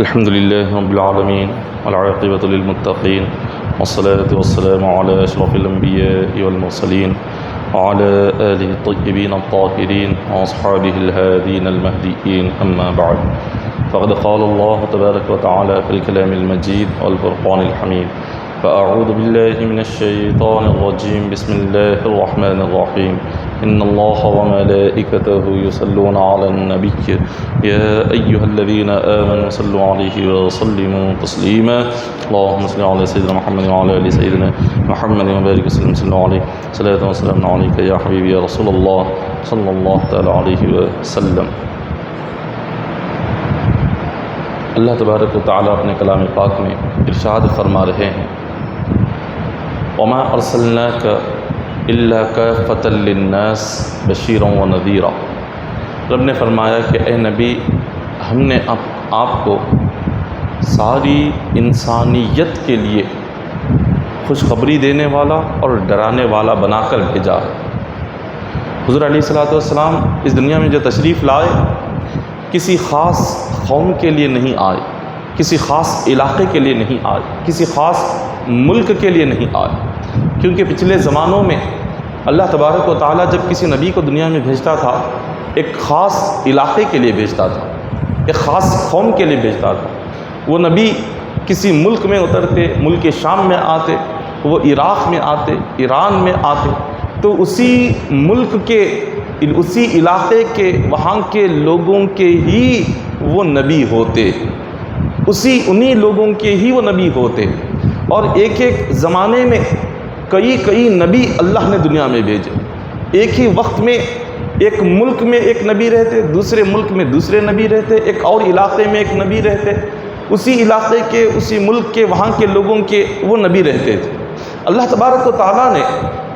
الحمد لله رب العالمين والعاقبة للمتقين والصلاة والسلام على أشرف الأنبياء والمرسلين وعلى آله الطيبين الطاهرين وأصحابه الهادين المهديين أما بعد فقد قال الله تبارك وتعالى في الكلام المجيد والفرقان الحميد فأعوذ بالله من الشيطان الرجيم بسم الله الرحمن الرحيم إن الله وملائكته يصلون على النبي يا أيها الذين آمنوا صلوا عليه وسلموا تسليما اللهم صل على سيدنا محمد وعلى آل سيدنا محمد وبارك وسلم صلوا عليه صلاة وسلام عليك يا حبيبي يا رسول الله صلى الله تعالى عليه وسلم۔ اللہ تبارک و تعالیٰ اپنے کلام پاک میں ارشاد فرما رہے ہیں وَمَا أَرْسَلْنَاكَ إِلَّا كَافَةً لِلنَّاسِ بَشِيرًا وَنَذِيرًا۔ رب نے فرمایا کہ اے نبی ہم نے آپ کو ساری انسانیت کے لیے خوشخبری دینے والا اور ڈرانے والا بنا کر بھیجا ہے۔ حضور علیہ الصلوۃ والسلام اس دنیا میں جو تشریف لائے کسی خاص قوم کے لیے نہیں آئے، کسی خاص علاقے کے لیے نہیں آئے، کسی خاص ملک کے لیے نہیں آئے، کیونکہ پچھلے زمانوں میں اللہ تبارک و تعالیٰ جب کسی نبی کو دنیا میں بھیجتا تھا ایک خاص علاقے کے لیے بھیجتا تھا، ایک خاص قوم کے لیے بھیجتا تھا۔ وہ نبی کسی ملک میں اترتے، ملک شام میں آتے، وہ عراق میں آتے، ایران میں آتے، تو اسی ملک کے اسی علاقے کے وہاں کے لوگوں کے ہی وہ نبی ہوتے، انہی لوگوں کے ہی وہ نبی ہوتے، اور ایک ایک زمانے میں کئی نبی اللہ نے دنیا میں بھیجے۔ ایک ہی وقت میں ایک ملک میں ایک نبی رہتے، دوسرے ملک میں دوسرے نبی رہتے، ایک اور علاقے میں ایک نبی رہتے، اسی علاقے کے اسی ملک کے وہاں کے لوگوں کے وہ نبی رہتے تھے۔ اللہ تبارک و تعالیٰ نے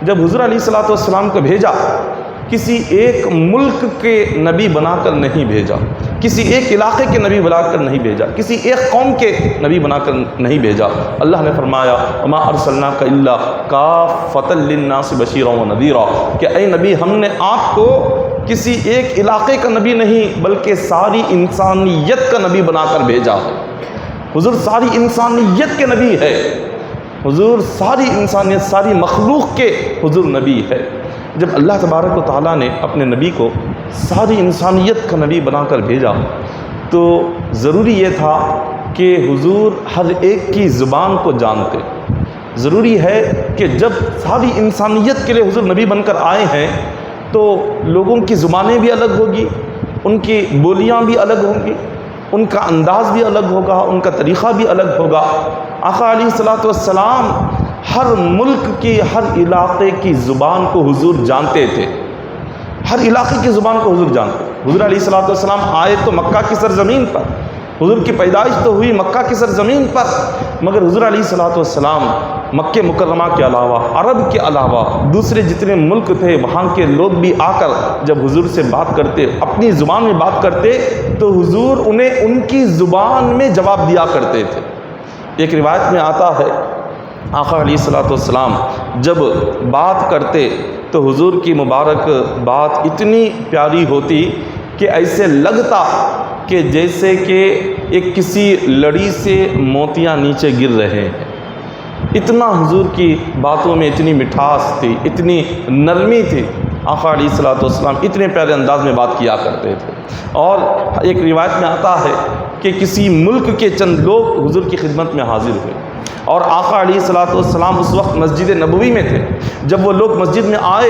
جب حضور علیہ الصلوۃ والسلام کو بھیجا کسی ایک ملک کے نبی بنا کر نہیں بھیجا، کسی ایک علاقے کے نبی بنا کر نہیں بھیجا، کسی ایک قوم کے نبی بنا کر نہیں بھیجا۔ اللہ نے فرمایا وما ارسلناک الا کافۃ للناس بشیرا ونذیرا، کہ اے نبی ہم نے آپ کو کسی ایک علاقے کا نبی نہیں بلکہ ساری انسانیت کا نبی بنا کر بھیجا ہے۔ حضور ساری انسانیت کے نبی ہے، حضور ساری انسانیت ساری مخلوق کے حضور نبی ہے۔ جب اللہ تبارک و تعالیٰ نے اپنے نبی کو ساری انسانیت کا نبی بنا کر بھیجا تو ضروری یہ تھا کہ حضور ہر ایک کی زبان کو جانتے۔ ضروری ہے کہ جب ساری انسانیت کے لیے حضور نبی بن کر آئے ہیں تو لوگوں کی زبانیں بھی الگ ہوگی، ان کی بولیاں بھی الگ ہوں گی، ان کا انداز بھی الگ ہوگا، ان کا طریقہ بھی الگ ہوگا۔ آقا علیہ الصلوۃ والسلام ہر ملک کی ہر علاقے کی زبان کو حضور جانتے تھے، ہر علاقے کی زبان کو حضور جانتے۔ حضور علیہ الصلوۃ والسلام آئے تو مکہ کی سرزمین پر، حضور کی پیدائش تو ہوئی مکہ کی سرزمین پر، مگر حضور علیہ الصلوۃ والسلام مکہ مکرمہ کے علاوہ عرب کے علاوہ دوسرے جتنے ملک تھے وہاں کے لوگ بھی آ کر جب حضور سے بات کرتے، اپنی زبان میں بات کرتے تو حضور انہیں ان کی زبان میں جواب دیا کرتے تھے۔ ایک روایت میں آتا ہے آقا علیہ الصلوۃ والسلام جب بات کرتے تو حضور کی مبارک بات اتنی پیاری ہوتی کہ ایسے لگتا کہ جیسے کہ ایک کسی لڑی سے موتیاں نیچے گر رہے ہیں۔ اتنا حضور کی باتوں میں اتنی مٹھاس تھی، اتنی نرمی تھی، آقا علیہ الصلوۃ والسلام اتنے پیارے انداز میں بات کیا کرتے تھے۔ اور ایک روایت میں آتا ہے کہ کسی ملک کے چند لوگ حضور کی خدمت میں حاضر ہوئے اور آقا علیہ الصلوۃ والسلام اس وقت مسجد نبوی میں تھے۔ جب وہ لوگ مسجد میں آئے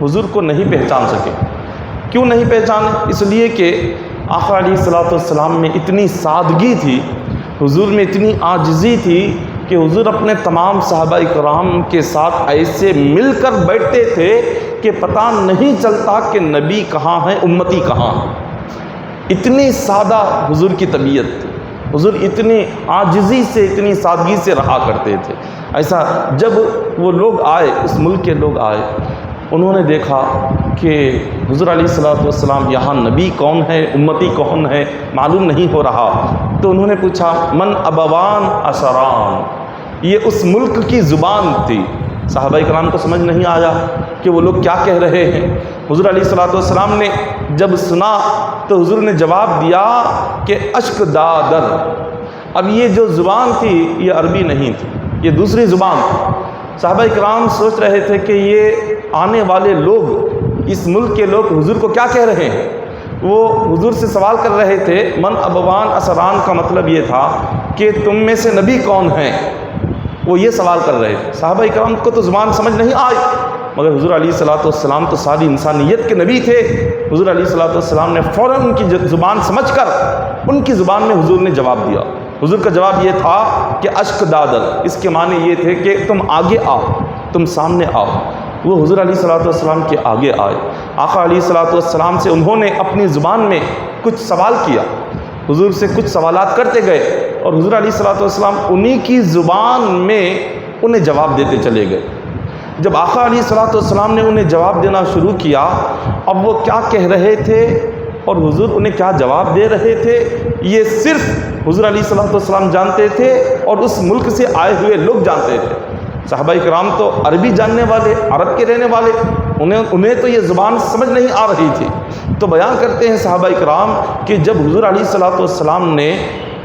حضور کو نہیں پہچان سکے۔ کیوں نہیں پہچانے؟ اس لیے کہ آقا علیہ الصلوۃ والسلام میں اتنی سادگی تھی، حضور میں اتنی عاجزی تھی کہ حضور اپنے تمام صحابہ کرام کے ساتھ ایسے مل کر بیٹھتے تھے کہ پتہ نہیں چلتا کہ نبی کہاں ہیں امتی کہاں ہیں۔ اتنی سادہ حضور کی طبیعت تھی، حضور اتنی عاجزی سے اتنی سادگی سے رہا کرتے تھے۔ ایسا جب وہ لوگ آئے، اس ملک کے لوگ آئے، انہوں نے دیکھا کہ حضور علیہ الصلوۃ والسلام یہاں نبی کون ہے، امتی کون ہے معلوم نہیں ہو رہا، تو انہوں نے پوچھا من ابوان اشران، یہ اس ملک کی زبان تھی، صحابہ کرام کو سمجھ نہیں آیا کہ وہ لوگ کیا کہہ رہے ہیں۔ حضور علیہ الصلوۃ والسلام نے جب سنا تو حضور نے جواب دیا کہ اشک دادر۔ اب یہ جو زبان تھی یہ عربی نہیں تھی، یہ دوسری زبان تھی۔ صحابہ کرام سوچ رہے تھے کہ یہ آنے والے لوگ، اس ملک کے لوگ حضور کو کیا کہہ رہے ہیں۔ وہ حضور سے سوال کر رہے تھے، من ابوان اسران کا مطلب یہ تھا کہ تم میں سے نبی کون ہیں، وہ یہ سوال کر رہے تھے۔ صحابہ کرام کو تو زبان سمجھ نہیں آئی، مگر حضور علیہ الصلوۃ والسلام تو ساری انسانیت کے نبی تھے۔ حضور علیہ الصلوۃ والسلام نے فوراً ان کی زبان سمجھ کر ان کی زبان میں حضور نے جواب دیا۔ حضور کا جواب یہ تھا کہ اشک دادل، اس کے معنی یہ تھے کہ تم آگے آؤ، تم سامنے آؤ۔ وہ حضور علیہ الصلوۃ والسلام کے آگے آئے۔ آقا علیہ الصلوۃ والسلام سے انہوں نے اپنی زبان میں کچھ سوال کیا، حضور سے کچھ سوالات کرتے گئے، اور حضور علیہ الصلوۃ والسلام انہی کی زبان میں انہیں جواب دیتے چلے گئے۔ جب آقا علیہ الصلوۃ والسلام نے انہیں جواب دینا شروع کیا، اب وہ کیا کہہ رہے تھے اور حضور انہیں کیا جواب دے رہے تھے، یہ صرف حضور علیہ الصلوۃ والسلام جانتے تھے اور اس ملک سے آئے ہوئے لوگ جانتے تھے۔ صحابہ کرام تو عربی جاننے والے، عرب کے رہنے والے، انہیں تو یہ زبان سمجھ نہیں آ رہی تھی۔ تو بیان کرتے ہیں صحابہ کرام کہ جب حضور علیہ الصلوۃ والسلام نے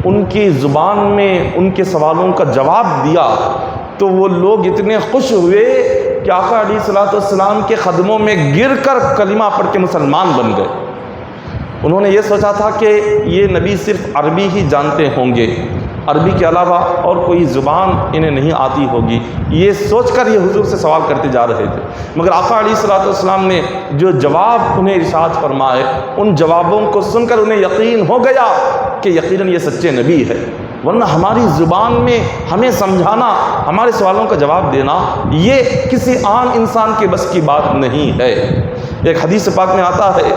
ان کی زبان میں ان کے سوالوں کا جواب دیا تو وہ لوگ اتنے خوش ہوئے کہ آقا علیہ الصلوۃ والسلام کے قدموں میں گر کر کلمہ پڑھ کے مسلمان بن گئے۔ انہوں نے یہ سوچا تھا کہ یہ نبی صرف عربی ہی جانتے ہوں گے، عربی کے علاوہ اور کوئی زبان انہیں نہیں آتی ہوگی، یہ سوچ کر یہ حضور سے سوال کرتے جا رہے تھے۔ مگر آقا علیہ الصلوۃ والسلام نے جو جواب انہیں ارشاد فرمائے، ان جوابوں کو سن کر انہیں یقین ہو گیا کہ یقیناً یہ سچے نبی ہے، ورنہ ہماری زبان میں ہمیں سمجھانا، ہمارے سوالوں کا جواب دینا، یہ کسی عام انسان کے بس کی بات نہیں ہے۔ ایک حدیث پاک میں آتا ہے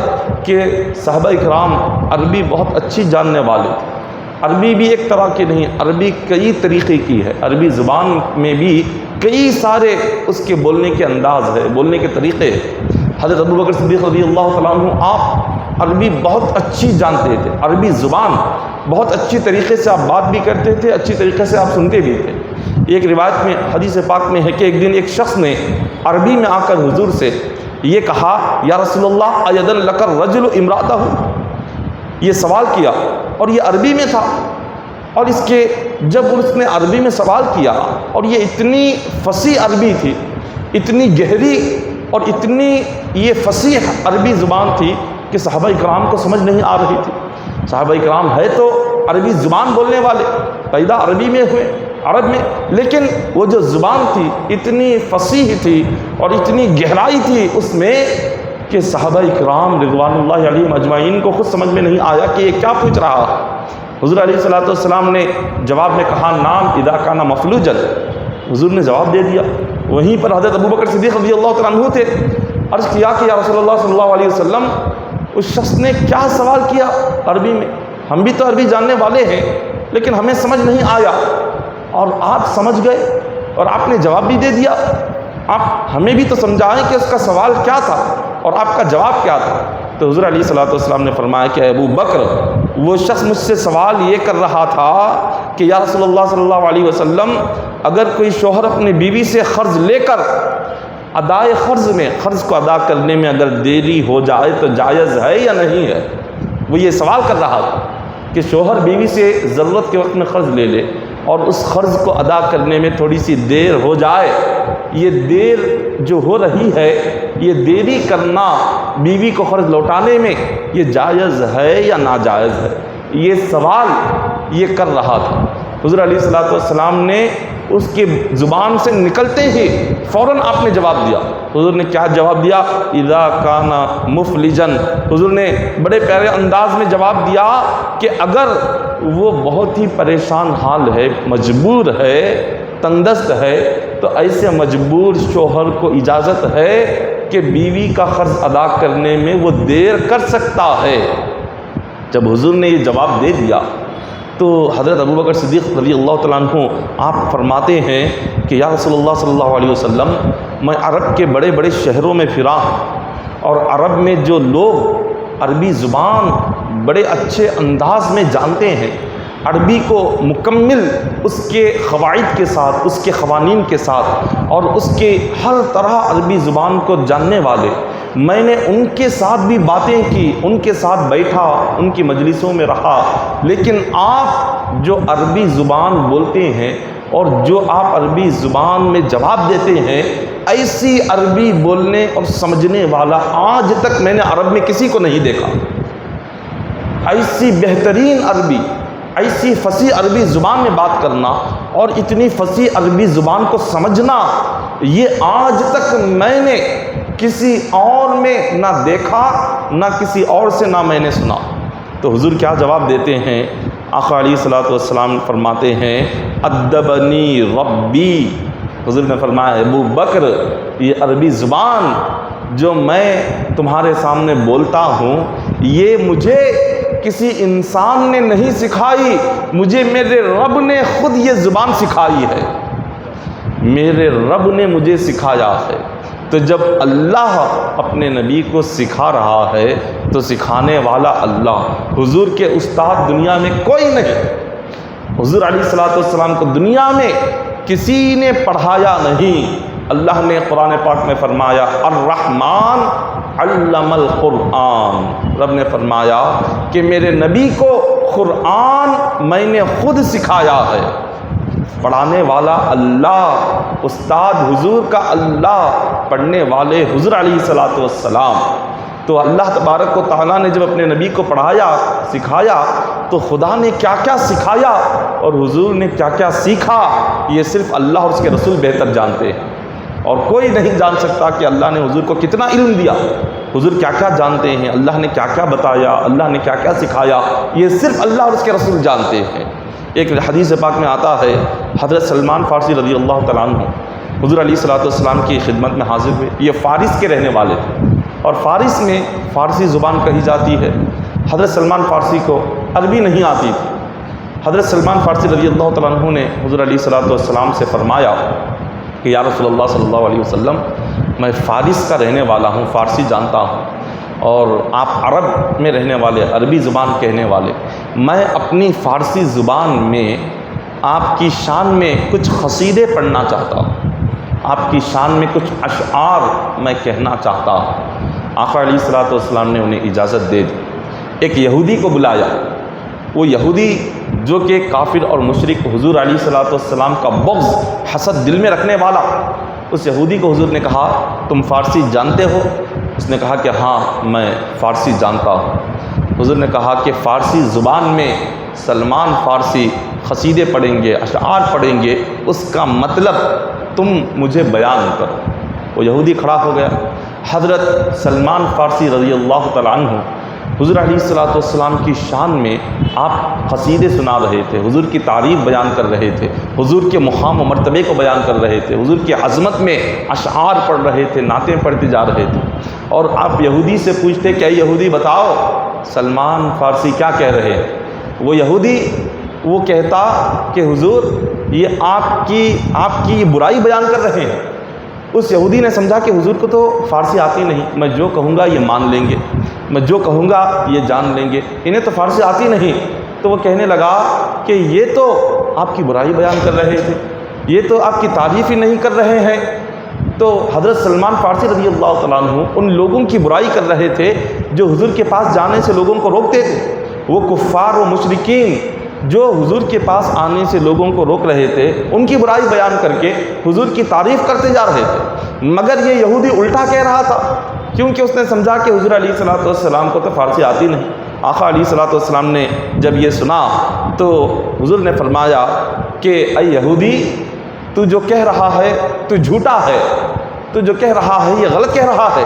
کہ صحابہ کرام عربی بہت اچھی جاننے والے تھے۔ عربی بھی ایک طرح کی نہیں، عربی کئی طریقے کی ہے، عربی زبان میں بھی کئی سارے اس کے بولنے کے انداز ہے، بولنے کے طریقے۔ حضرت ابوبکر صدیق رضی اللہ تعالیٰ عنہ آپ عربی بہت اچھی جانتے تھے، عربی زبان بہت اچھی طریقے سے آپ بات بھی کرتے تھے، اچھی طریقے سے آپ سنتے بھی تھے۔ ایک روایت میں، حدیث پاک میں ہے کہ ایک دن ایک شخص نے عربی میں آ کر حضور سے یہ کہا، یا رسول اللہ ایدن لک الرجل امرأتہ، یہ سوال کیا اور یہ عربی میں تھا۔ اور اس کے جب اس نے عربی میں سوال کیا اور یہ اتنی فصیح عربی تھی، اتنی گہری اور اتنی یہ فصیح عربی زبان تھی کہ صحابہ کرام کو سمجھ نہیں آ رہی تھی۔ صحابہ کرام ہے تو عربی زبان بولنے والے، پیدا عربی میں ہوئے، عرب میں، لیکن وہ جو زبان تھی اتنی فصیح تھی اور اتنی گہرائی تھی اس میں کہ صحابہ کرام رضوان اللہ علیہم اجمعین کو خود سمجھ میں نہیں آیا کہ یہ کیا پوچھ رہا ہے۔ حضور علیہ الصلوۃ والسلام نے جواب میں کہا، نام اذا کان مفلوجا، حضور نے جواب دے دیا۔ وہیں پر حضرت ابوبکر صدیق رضی اللہ تعالیٰ عنہ تھے، عرض کیا کہ یا رسول اللہ صلی اللہ علیہ وسلم، اس شخص نے کیا سوال کیا عربی میں، ہم بھی تو عربی جاننے والے ہیں لیکن ہمیں سمجھ نہیں آیا، اور آپ سمجھ گئے اور آپ نے جواب بھی دے دیا، آپ ہمیں بھی تو سمجھائیں کہ اس کا سوال کیا تھا اور آپ کا جواب کیا تھا۔ تو حضور علیہ الصلوۃ والسلام نے فرمایا کہ ابو بکر، وہ شخص مجھ سے سوال یہ کر رہا تھا کہ یا رسول اللہ صلی اللہ علیہ وسلم، اگر کوئی شوہر اپنی بیوی سے قرض لے کر ادائے قرض میں، قرض کو ادا کرنے میں اگر دیری ہو جائے تو جائز ہے یا نہیں ہے؟ وہ یہ سوال کر رہا تھا کہ شوہر بیوی سے ضرورت کے وقت میں قرض لے لے اور اس قرض کو ادا کرنے میں تھوڑی سی دیر ہو جائے، یہ دیر جو ہو رہی ہے، یہ دیری کرنا بیوی کو قرض لوٹانے میں یہ جائز ہے یا ناجائز ہے؟ یہ سوال یہ کر رہا تھا۔ حضور علیہ الصلوۃ والسلام نے اس کے زبان سے نکلتے ہی فوراً آپ نے جواب دیا۔ حضور نے کیا جواب دیا؟ اذا کان مفلجن، حضور نے بڑے پیارے انداز میں جواب دیا کہ اگر وہ بہت ہی پریشان حال ہے، مجبور ہے، تنگ دست ہے، تو ایسے مجبور شوہر کو اجازت ہے کہ بیوی کا قرض ادا کرنے میں وہ دیر کر سکتا ہے۔ جب حضور نے یہ جواب دے دیا تو حضرت ابوبکر صدیق رضی اللہ تعالیٰ عنہ آپ فرماتے ہیں کہ یا رسول اللہ صلی اللہ علیہ وسلم، میں عرب کے بڑے بڑے شہروں میں پھرا اور عرب میں جو لوگ عربی زبان بڑے اچھے انداز میں جانتے ہیں، عربی کو مکمل اس کے قواعد کے ساتھ، اس کے قوانین کے ساتھ اور اس کے ہر طرح عربی زبان کو جاننے والے، میں نے ان کے ساتھ بھی باتیں کی، ان کے ساتھ بیٹھا، ان کی مجلسوں میں رہا، لیکن آپ جو عربی زبان بولتے ہیں اور جو آپ عربی زبان میں جواب دیتے ہیں، ایسی عربی بولنے اور سمجھنے والا آج تک میں نے عرب میں کسی کو نہیں دیکھا۔ ایسی بہترین عربی، ایسی فصیح عربی زبان میں بات کرنا اور اتنی فصیح عربی زبان کو سمجھنا، یہ آج تک میں نے کسی اور میں نہ دیکھا، نہ کسی اور سے نہ میں نے سنا۔ تو حضور کیا جواب دیتے ہیں؟ آقا علیہ الصلوۃ والسلام فرماتے ہیں ادبنی ربی، حضور نے فرمایا ابو بکر، یہ عربی زبان جو میں تمہارے سامنے بولتا ہوں، یہ مجھے کسی انسان نے نہیں سکھائی، مجھے میرے رب نے خود یہ زبان سکھائی ہے، میرے رب نے مجھے سکھایا ہے۔ تو جب اللہ اپنے نبی کو سکھا رہا ہے تو سکھانے والا اللہ، حضور کے استاد دنیا میں کوئی نہیں۔ حضور علیہ الصلوۃ والسلام کو دنیا میں کسی نے پڑھایا نہیں۔ اللہ نے قرآن پاک میں فرمایا الرحمن علم القرآن، رب نے فرمایا کہ میرے نبی کو قرآن میں نے خود سکھایا ہے۔ پڑھانے والا اللہ، استاد حضور کا اللہ، پڑھنے والے حضور علیہ الصلوۃ والسلام۔ تو اللہ تبارک و تعالیٰ نے جب اپنے نبی کو پڑھایا، سکھایا، تو خدا نے کیا کیا سکھایا اور حضور نے کیا کیا سیکھا، یہ صرف اللہ اور اس کے رسول بہتر جانتے ہیں، اور کوئی نہیں جان سکتا کہ اللہ نے حضور کو کتنا علم دیا، حضور کیا کیا جانتے ہیں، اللہ نے کیا کیا بتایا، اللہ نے کیا کیا سکھایا، یہ صرف اللہ اور اس کے رسول جانتے ہیں۔ ایک حدیث پاک میں آتا ہے، حضرت سلمان فارسی رضی اللہ تعالیٰ عنہ حضور علیہ الصلوۃ والسلام کی خدمت میں حاضر ہوئے۔ یہ فارس کے رہنے والے تھے اور فارس میں فارسی زبان کہی جاتی ہے۔ حضرت سلمان فارسی کو عربی نہیں آتی تھی۔ حضرت سلمان فارسی رضی اللہ تعالیٰ عنہ نے حضور علیہ الصلوۃ والسلام سے فرمایا کہ یا رسول اللہ صلی اللہ علیہ وسلم، میں فارس کا رہنے والا ہوں، فارسی جانتا ہوں، اور آپ عرب میں رہنے والے، عربی زبان کہنے والے، میں اپنی فارسی زبان میں آپ کی شان میں کچھ قصیدے پڑھنا چاہتا ہوں، آپ کی شان میں کچھ اشعار میں کہنا چاہتا ہوں۔ آقا علیہ الصلوۃ والسلام نے انہیں اجازت دے دی۔ ایک یہودی کو بلایا، وہ یہودی جو کہ کافر اور مشرک، حضور علیہ الصلوۃ والسلام کا بغض، حسد دل میں رکھنے والا، اس یہودی کو حضور نے کہا تم فارسی جانتے ہو؟ اس نے کہا کہ ہاں میں فارسی جانتا ہوں۔ حضور نے کہا کہ فارسی زبان میں سلمان فارسی قصیدے پڑھیں گے، اشعار پڑھیں گے، اس کا مطلب تم مجھے بیان کرو۔ وہ یہودی کھڑا ہو گیا۔ حضرت سلمان فارسی رضی اللہ تعالیٰ عنہ حضور علیہ الصلوۃ والسلام کی شان میں آپ قصیدے سنا رہے تھے، حضور کی تعریف بیان کر رہے تھے، حضور کے مقام و مرتبے کو بیان کر رہے تھے، حضور کی عظمت میں اشعار پڑھ رہے تھے، نعتیں پڑھتے جا رہے تھے، اور آپ یہودی سے پوچھتے کہ اے یہودی بتاؤ سلمان فارسی کیا کہہ رہے ہیں؟ وہ یہودی وہ کہتا کہ حضور یہ آپ کی برائی بیان کر رہے ہیں۔ اس یہودی نے سمجھا کہ حضور کو تو فارسی آتی نہیں، میں جو کہوں گا یہ مان لیں گے، میں جو کہوں گا یہ جان لیں گے، انہیں تو فارسی آتی نہیں۔ تو وہ کہنے لگا کہ یہ تو آپ کی برائی بیان کر رہے تھے، یہ تو آپ کی تعریف ہی نہیں کر رہے ہیں۔ تو حضرت سلمان فارسی رضی اللہ تعالیٰ عنہ ان لوگوں کی برائی کر رہے تھے جو حضور کے پاس جانے سے لوگوں کو روکتے تھے۔ وہ کفار و مشرکین جو حضور کے پاس آنے سے لوگوں کو روک رہے تھے، ان کی برائی بیان کر کے حضور کی تعریف کرتے جا رہے تھے، مگر یہ یہودی الٹا کہہ رہا تھا، کیونکہ اس نے سمجھا کہ حضور علیہ الصلوۃ والسلام کو تو فارسی آتی نہیں۔ آقا علیہ الصلوۃ والسلام نے جب یہ سنا تو حضور نے فرمایا کہ اے یہودی، تو جو کہہ رہا ہے تو جھوٹا ہے، تو جو کہہ رہا ہے یہ غلط کہہ رہا ہے۔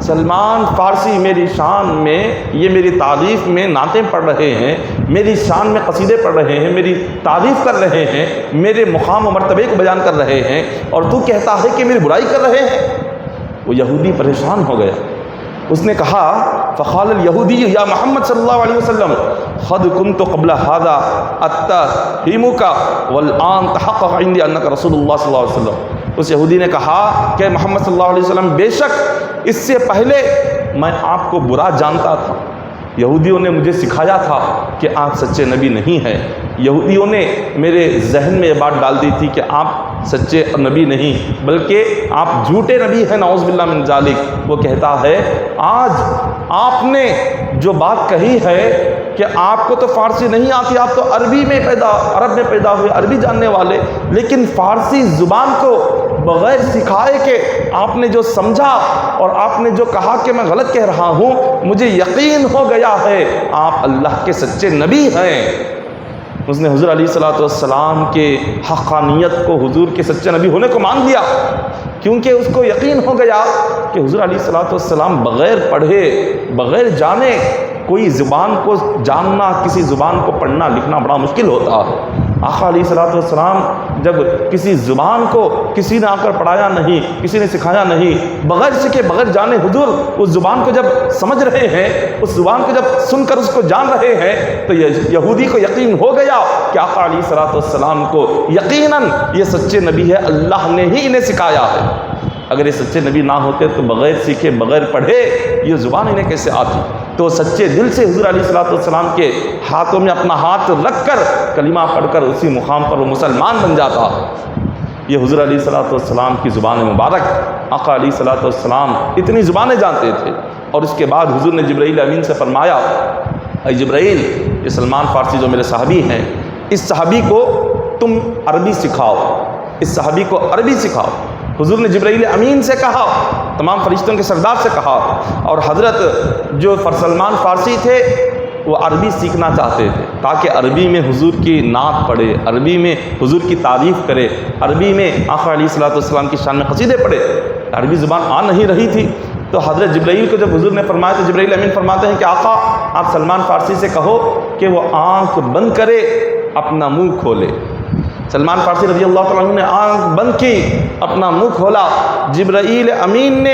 سلمان فارسی میری شان میں، یہ میری تعریف میں نعتیں پڑھ رہے ہیں، میری شان میں قصیدے پڑھ رہے ہیں، میری تعریف کر رہے ہیں، میرے مقام و مرتبے کو بیان کر رہے ہیں، اور تو کہتا ہے کہ میری برائی کر رہے ہیں۔ وہ یہودی پریشان ہو گیا۔ اس نے کہا فقال الیہودی یا محمد صلی اللہ علیہ وسلم قد كنت قبل هذا اتهمك والآن تحقق عندي انك رسول اللہ صلی اللہ علیہ وسلم۔ اس یہودی نے کہا کہ محمد صلی اللہ علیہ وسلم، بے شک اس سے پہلے میں آپ کو برا جانتا تھا، یہودیوں نے مجھے سکھایا تھا کہ آپ سچے نبی نہیں ہیں، یہودیوں نے میرے ذہن میں یہ بات ڈال دی تھی کہ آپ سچے نبی نہیں بلکہ آپ جھوٹے نبی ہیں، نعوذ باللہ من ذالک۔ وہ کہتا ہے آج آپ نے جو بات کہی ہے کہ آپ کو تو فارسی نہیں آتی، آپ تو عرب میں پیدا ہوئے، عربی جاننے والے، لیکن فارسی زبان کو بغیر سکھائے کہ آپ نے جو سمجھا اور آپ نے جو کہا کہ میں غلط کہہ رہا ہوں، مجھے یقین ہو گیا ہے آپ اللہ کے سچے نبی ہیں۔ اس نے حضور علیہ الصلوۃ والسلام کے حقانیت کو، حضور کے سچے نبی ہونے کو مان لیا، کیونکہ اس کو یقین ہو گیا کہ حضور علیہ الصلوۃ والسلام بغیر پڑھے، بغیر جانے کوئی زبان کو جاننا، کسی زبان کو پڑھنا لکھنا بڑا مشکل ہوتا ہے۔ آقا علیہ الصلوۃ والسلام جب کسی زبان کو کسی نے آ کر پڑھایا نہیں، کسی نے سکھایا نہیں، بغیر سیکھے بغیر جانے حضور اس زبان کو جب سمجھ رہے ہیں، اس زبان کو جب سن کر اس کو جان رہے ہیں، تو یہودی کو یقین ہو گیا کہ آقا علیہ الصلوۃ والسلام کو یقیناً یہ سچے نبی ہے، اللہ نے ہی انہیں سکھایا ہے۔ اگر یہ سچے نبی نہ ہوتے تو بغیر سیکھے بغیر پڑھے یہ زبان انہیں کیسے آتی؟ تو سچے دل سے حضور علیہ الصلوۃ والسلام کے ہاتھوں میں اپنا ہاتھ رکھ کر کلمہ پڑھ کر اسی مقام پر وہ مسلمان بن جاتا۔ یہ حضور علیہ الصلوۃ والسلام کی زبان مبارک، آقا علیہ الصلوۃ والسلام اتنی زبانیں جانتے تھے۔ اور اس کے بعد حضور نے جبرائیل امین سے فرمایا، اے جبرائیل، یہ سلمان فارسی جو میرے صحابی ہیں، اس صحابی کو تم عربی سکھاؤ، اس صحابی کو عربی سکھاؤ۔ حضور نے جبرائیل امین سے کہا، تمام فرشتوں کے سردار سے کہا، اور حضرت جو سلمان فارسی تھے وہ عربی سیکھنا چاہتے تھے تاکہ عربی میں حضور کی نعت پڑھے، عربی میں حضور کی تعریف کرے، عربی میں آقا علیہ الصلوۃ والسلام کی شان میں قصیدے پڑھے۔ عربی زبان آ نہیں رہی تھی، تو حضرت جبرائیل کو جب حضور نے فرمایا تو جبرائیل امین فرماتے ہیں کہ آقا آپ سلمان فارسی سے کہو کہ وہ آنکھ بند کرے، اپنا منہ کھولے۔ سلمان فارسی رضی اللہ تعالیٰ عنہ نے آنکھ بند کی، اپنا منہ کھولا، جبرائیل امین نے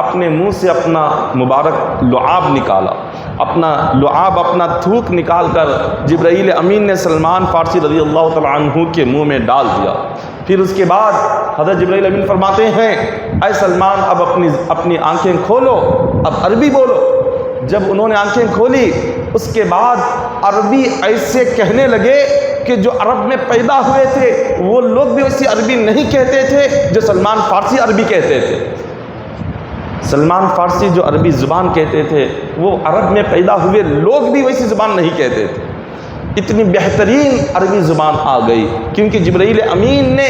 اپنے منہ سے اپنا مبارک لعاب نکالا، اپنا لعاب، اپنا تھوک نکال کر جبرائیل امین نے سلمان فارسی رضی اللہ تعالیٰ عنہ کے منہ میں ڈال دیا۔ پھر اس کے بعد حضرت جبرائیل امین فرماتے ہیں، اے سلمان اب اپنی آنکھیں کھولو، اب عربی بولو۔ جب انہوں نے آنکھیں کھولی اس کے بعد عربی ایسے کہنے لگے کہ جو عرب میں پیدا ہوئے تھے وہ لوگ بھی ویسی عربی نہیں کہتے تھے جو سلمان فارسی عربی کہتے تھے۔ سلمان فارسی جو عربی زبان کہتے تھے وہ عرب میں پیدا ہوئے لوگ بھی ویسی زبان نہیں کہتے تھے۔ اتنی بہترین عربی زبان آ گئی کیونکہ جبرائیل امین نے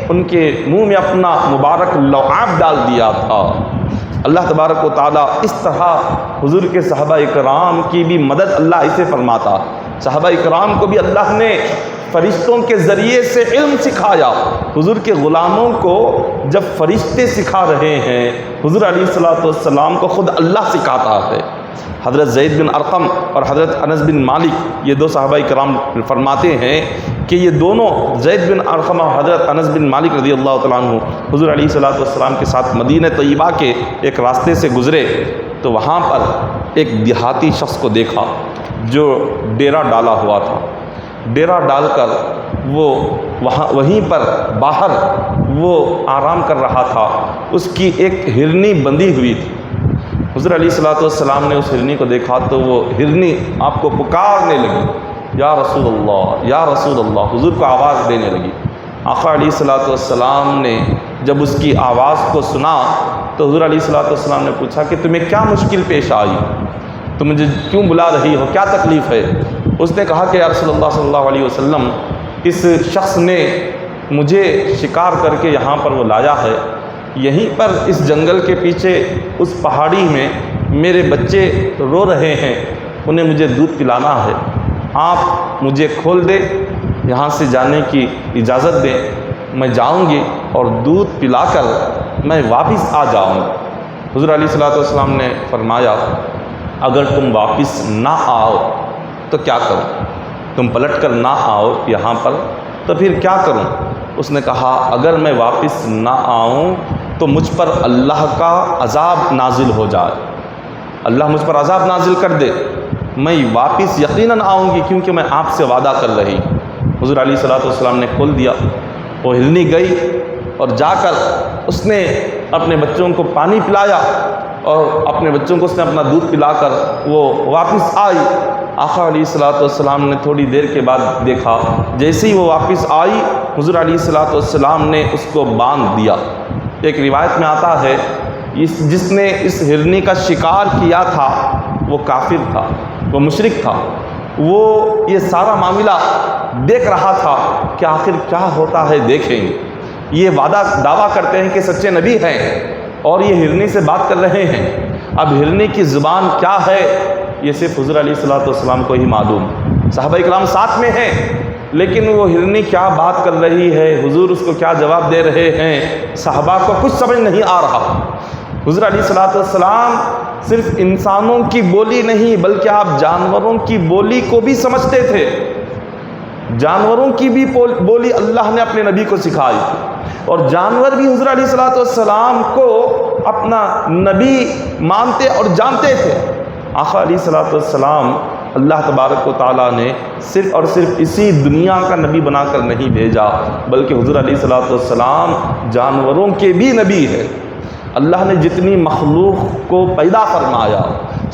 ان کے منہ میں اپنا مبارک لعاب ڈال دیا تھا۔ اللہ تبارک و تعالیٰ اس طرح حضور کے صحابہ اکرام کی بھی مدد اللہ اسے فرماتا۔ صحابہ اکرام کو بھی اللہ نے فرشتوں کے ذریعے سے علم سکھایا۔ حضور کے غلاموں کو جب فرشتے سکھا رہے ہیں، حضور علیہ الصلوۃ والسلام کو خود اللہ سکھاتا ہے۔ حضرت زید بن ارقم اور حضرت انس بن مالک، یہ دو صحابہ کرام فرماتے ہیں کہ یہ دونوں زید بن ارقم اور حضرت انس بن مالک رضی اللہ تعالیٰ عنہ حضور علیہ الصلوۃ والسلام کے ساتھ مدینہ طیبہ کے ایک راستے سے گزرے تو وہاں پر ایک دیہاتی شخص کو دیکھا جو ڈیرا ڈالا ہوا تھا۔ ڈیرا ڈال کر وہ وہیں پر باہر وہ آرام کر رہا تھا، اس کی ایک ہرنی بندھی ہوئی تھی۔ حضور علیہ الصلوۃ والسلام نے اس ہرنی کو دیکھا تو وہ ہرنی آپ کو پکارنے لگی، یا رسول اللہ، یا رسول اللہ، حضور کو آواز دینے لگی۔ آقا علیہ الصلوۃ والسلام نے جب اس کی آواز کو سنا تو حضور علیہ الصلوۃ والسلام نے پوچھا کہ تمہیں کیا مشکل پیش آئی، تم مجھے کیوں بلا رہی ہو، کیا تکلیف ہے؟ اس نے کہا کہ یا رسول اللہ صلی اللہ علیہ وسلم، اس شخص نے مجھے شکار کر کے یہاں پر وہ لایا ہے، یہیں پر اس جنگل کے پیچھے اس پہاڑی میں میرے بچے رو رہے ہیں، انہیں مجھے دودھ پلانا ہے، آپ مجھے کھول دے، یہاں سے جانے کی اجازت دیں، میں جاؤں گی اور دودھ پلا کر میں واپس آ جاؤں گا۔ حضور علیہ الصلوۃ والسلام نے فرمایا اگر تم واپس نہ آؤ تو کیا کروں؟ تم پلٹ کر نہ آؤ یہاں پر تو پھر کیا کروں؟ اس نے کہا اگر میں واپس نہ آؤں تو مجھ پر اللہ کا عذاب نازل ہو جائے، اللہ مجھ پر عذاب نازل کر دے، میں واپس یقیناً آؤں گی کیونکہ میں آپ سے وعدہ کر رہی۔ حضور علیہ الصلوۃ والسلام نے کھول دیا، وہ ہرنی گئی اور جا کر اس نے اپنے بچوں کو پانی پلایا، اور اپنے بچوں کو اس نے اپنا دودھ پلا کر وہ واپس آئی۔ آقا علیہ الصلوۃ والسلام نے تھوڑی دیر کے بعد دیکھا، جیسے ہی وہ واپس آئی حضور علیہ الصلوۃ والسلام نے اس کو باندھ دیا۔ ایک روایت میں آتا ہے جس نے اس ہرنی کا شکار کیا تھا وہ کافر تھا، وہ مشرک تھا، وہ یہ سارا معاملہ دیکھ رہا تھا کہ آخر کیا ہوتا ہے دیکھیں۔ یہ دعویٰ کرتے ہیں کہ سچے نبی ہیں اور یہ ہرنی سے بات کر رہے ہیں۔ اب ہرنی کی زبان کیا ہے یہ صرف حضور علیہ الصلوۃ والسلام کو ہی معلوم۔ صحابہ کرام ساتھ میں ہیں لیکن وہ ہرنی کیا بات کر رہی ہے، حضور اس کو کیا جواب دے رہے ہیں، صحابہ کو کچھ سمجھ نہیں آ رہا۔ حضور علیہ الصلوۃ والسلام صرف انسانوں کی بولی نہیں بلکہ آپ جانوروں کی بولی کو بھی سمجھتے تھے۔ جانوروں کی بھی بولی اللہ نے اپنے نبی کو سکھائی اور جانور بھی حضور علیہ الصلوۃ والسلام کو اپنا نبی مانتے اور جانتے تھے۔ آقا علیہ الصلوۃ والسلام اللہ تبارک و تعالیٰ نے صرف اور صرف اسی دنیا کا نبی بنا کر نہیں بھیجا بلکہ حضور علیہ الصلوۃ والسلام جانوروں کے بھی نبی ہے۔ اللہ نے جتنی مخلوق کو پیدا فرمایا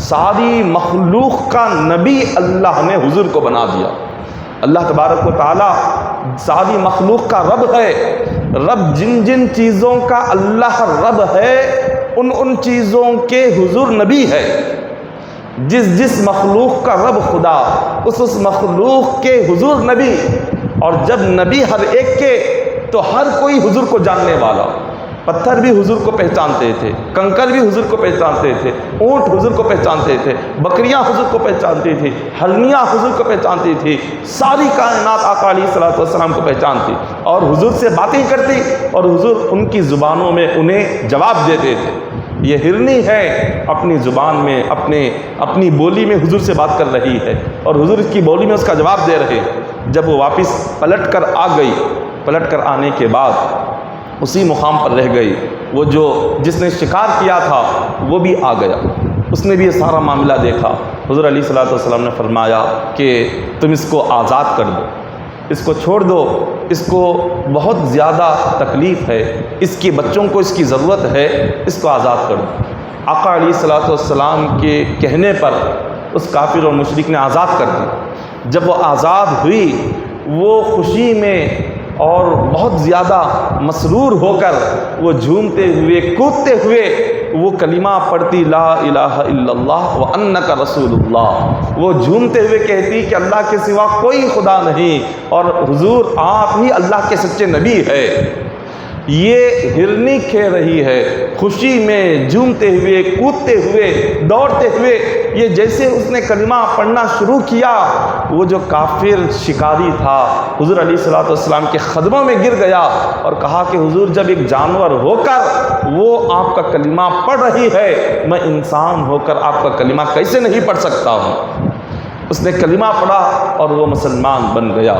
ساری مخلوق کا نبی اللہ نے حضور کو بنا دیا۔ اللہ تبارک و تعالیٰ ساری مخلوق کا رب ہے۔ رب جن جن چیزوں کا اللہ رب ہے ان چیزوں کے حضور نبی ہے۔ جس مخلوق کا رب خدا اس مخلوق کے حضور نبی، اور جب نبی ہر ایک کے تو ہر کوئی حضور کو جاننے والا۔ پتھر بھی حضور کو پہچانتے تھے، کنکر بھی حضور کو پہچانتے تھے، اونٹ حضور کو پہچانتے تھے، بکریاں حضور کو پہچانتی تھی، ہرنیاں حضور کو پہچانتی تھی، ساری کائنات آقا علیہ الصلوۃ والسلام کو پہچانتی اور حضور سے باتیں کرتی اور حضور ان کی زبانوں میں انہیں جواب دیتے تھے۔ یہ ہرنی ہے اپنی زبان میں اپنی بولی میں حضور سے بات کر رہی ہے اور حضور اس کی بولی میں اس کا جواب دے رہے ہیں۔ جب وہ واپس پلٹ کر آ گئی، پلٹ کر آنے کے بعد اسی مقام پر رہ گئی، وہ جس نے شکار کیا تھا وہ بھی آ گیا، اس نے بھی یہ سارا معاملہ دیکھا۔ حضور علیہ الصلوۃ والسلام نے فرمایا کہ تم اس کو آزاد کر دو، اس کو چھوڑ دو، اس کو بہت زیادہ تکلیف ہے، اس کی بچوں کو اس کی ضرورت ہے، اس کو آزاد کر دو۔ آقا علیہ الصلوۃ والسلام کے کہنے پر اس کافر اور مشرک نے آزاد کر دی۔ جب وہ آزاد ہوئی وہ خوشی میں اور بہت زیادہ مسرور ہو کر وہ جھومتے ہوئے کودتے ہوئے وہ کلمہ پڑھتی لا الہ الا اللہ وانک رسول اللہ، وہ جھومتے ہوئے کہتی کہ اللہ کے سوا کوئی خدا نہیں اور حضور آپ ہی اللہ کے سچے نبی ہے۔ یہ ہرنی کہہ رہی ہے خوشی میں، جھومتے ہوئے، کودتے ہوئے، دوڑتے ہوئے۔ یہ جیسے اس نے کلمہ پڑھنا شروع کیا وہ جو کافر شکاری تھا حضور علیہ الصلوۃ والسلام کے قدموں میں گر گیا اور کہا کہ حضور جب ایک جانور ہو کر وہ آپ کا کلمہ پڑھ رہی ہے میں انسان ہو کر آپ کا کلمہ کیسے نہیں پڑھ سکتا ہوں۔ اس نے کلمہ پڑھا اور وہ مسلمان بن گیا۔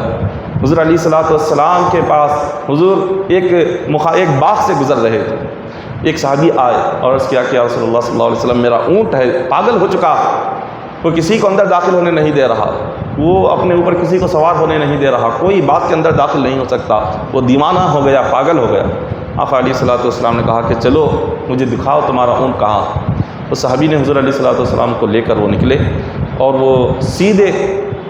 حضور علیہ الصلوۃ والسلام کے پاس حضور ایک باغ سے گزر رہے تھے، ایک صحابی آئے اور عرض کیا کہ یا رسول اللہ صلی اللہ علیہ وسلم میرا اونٹ ہے پاگل ہو چکا، وہ کسی کو اندر داخل ہونے نہیں دے رہا، وہ اپنے اوپر کسی کو سوار ہونے نہیں دے رہا، کوئی بات کے اندر داخل نہیں ہو سکتا، وہ دیوانہ ہو گیا، پاگل ہو گیا۔ آقا علیہ الصلوۃ والسلام نے کہا کہ چلو مجھے دکھاؤ تمہارا اونٹ کہاں۔ اس صحابی نے حضور علیہ الصلوۃ والسلام کو لے کر وہ نکلے اور وہ سیدھے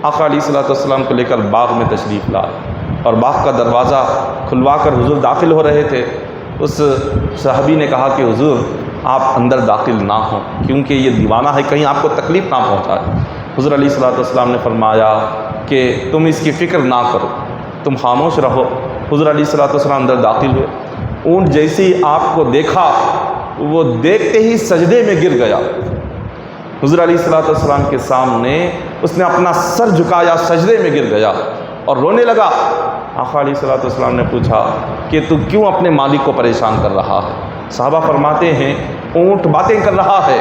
آقا علیہ الصلوۃ والسلام کو لے کر باغ میں تشریف لائے اور باغ کا دروازہ کھلوا کر حضور داخل ہو رہے تھے۔ اس صحابی نے کہا کہ حضور آپ اندر داخل نہ ہوں کیونکہ یہ دیوانہ ہے، کہیں آپ کو تکلیف نہ پہنچائے۔ حضور علیہ الصلوۃ والسلام نے فرمایا کہ تم اس کی فکر نہ کرو، تم خاموش رہو۔ حضور علیہ الصلوۃ والسلام اندر داخل ہوئے، اونٹ جیسے ہی آپ کو دیکھا وہ دیکھتے ہی سجدے میں گر گیا۔ حضور علیہ الصلوۃ والسلام کے سامنے اس نے اپنا سر جھکایا، سجدے میں گر گیا اور رونے لگا۔ آقا علیہ الصلوۃ والسلام نے پوچھا کہ تو کیوں اپنے مالک کو پریشان کر رہا ہے؟ صحابہ فرماتے ہیں اونٹ باتیں کر رہا ہے،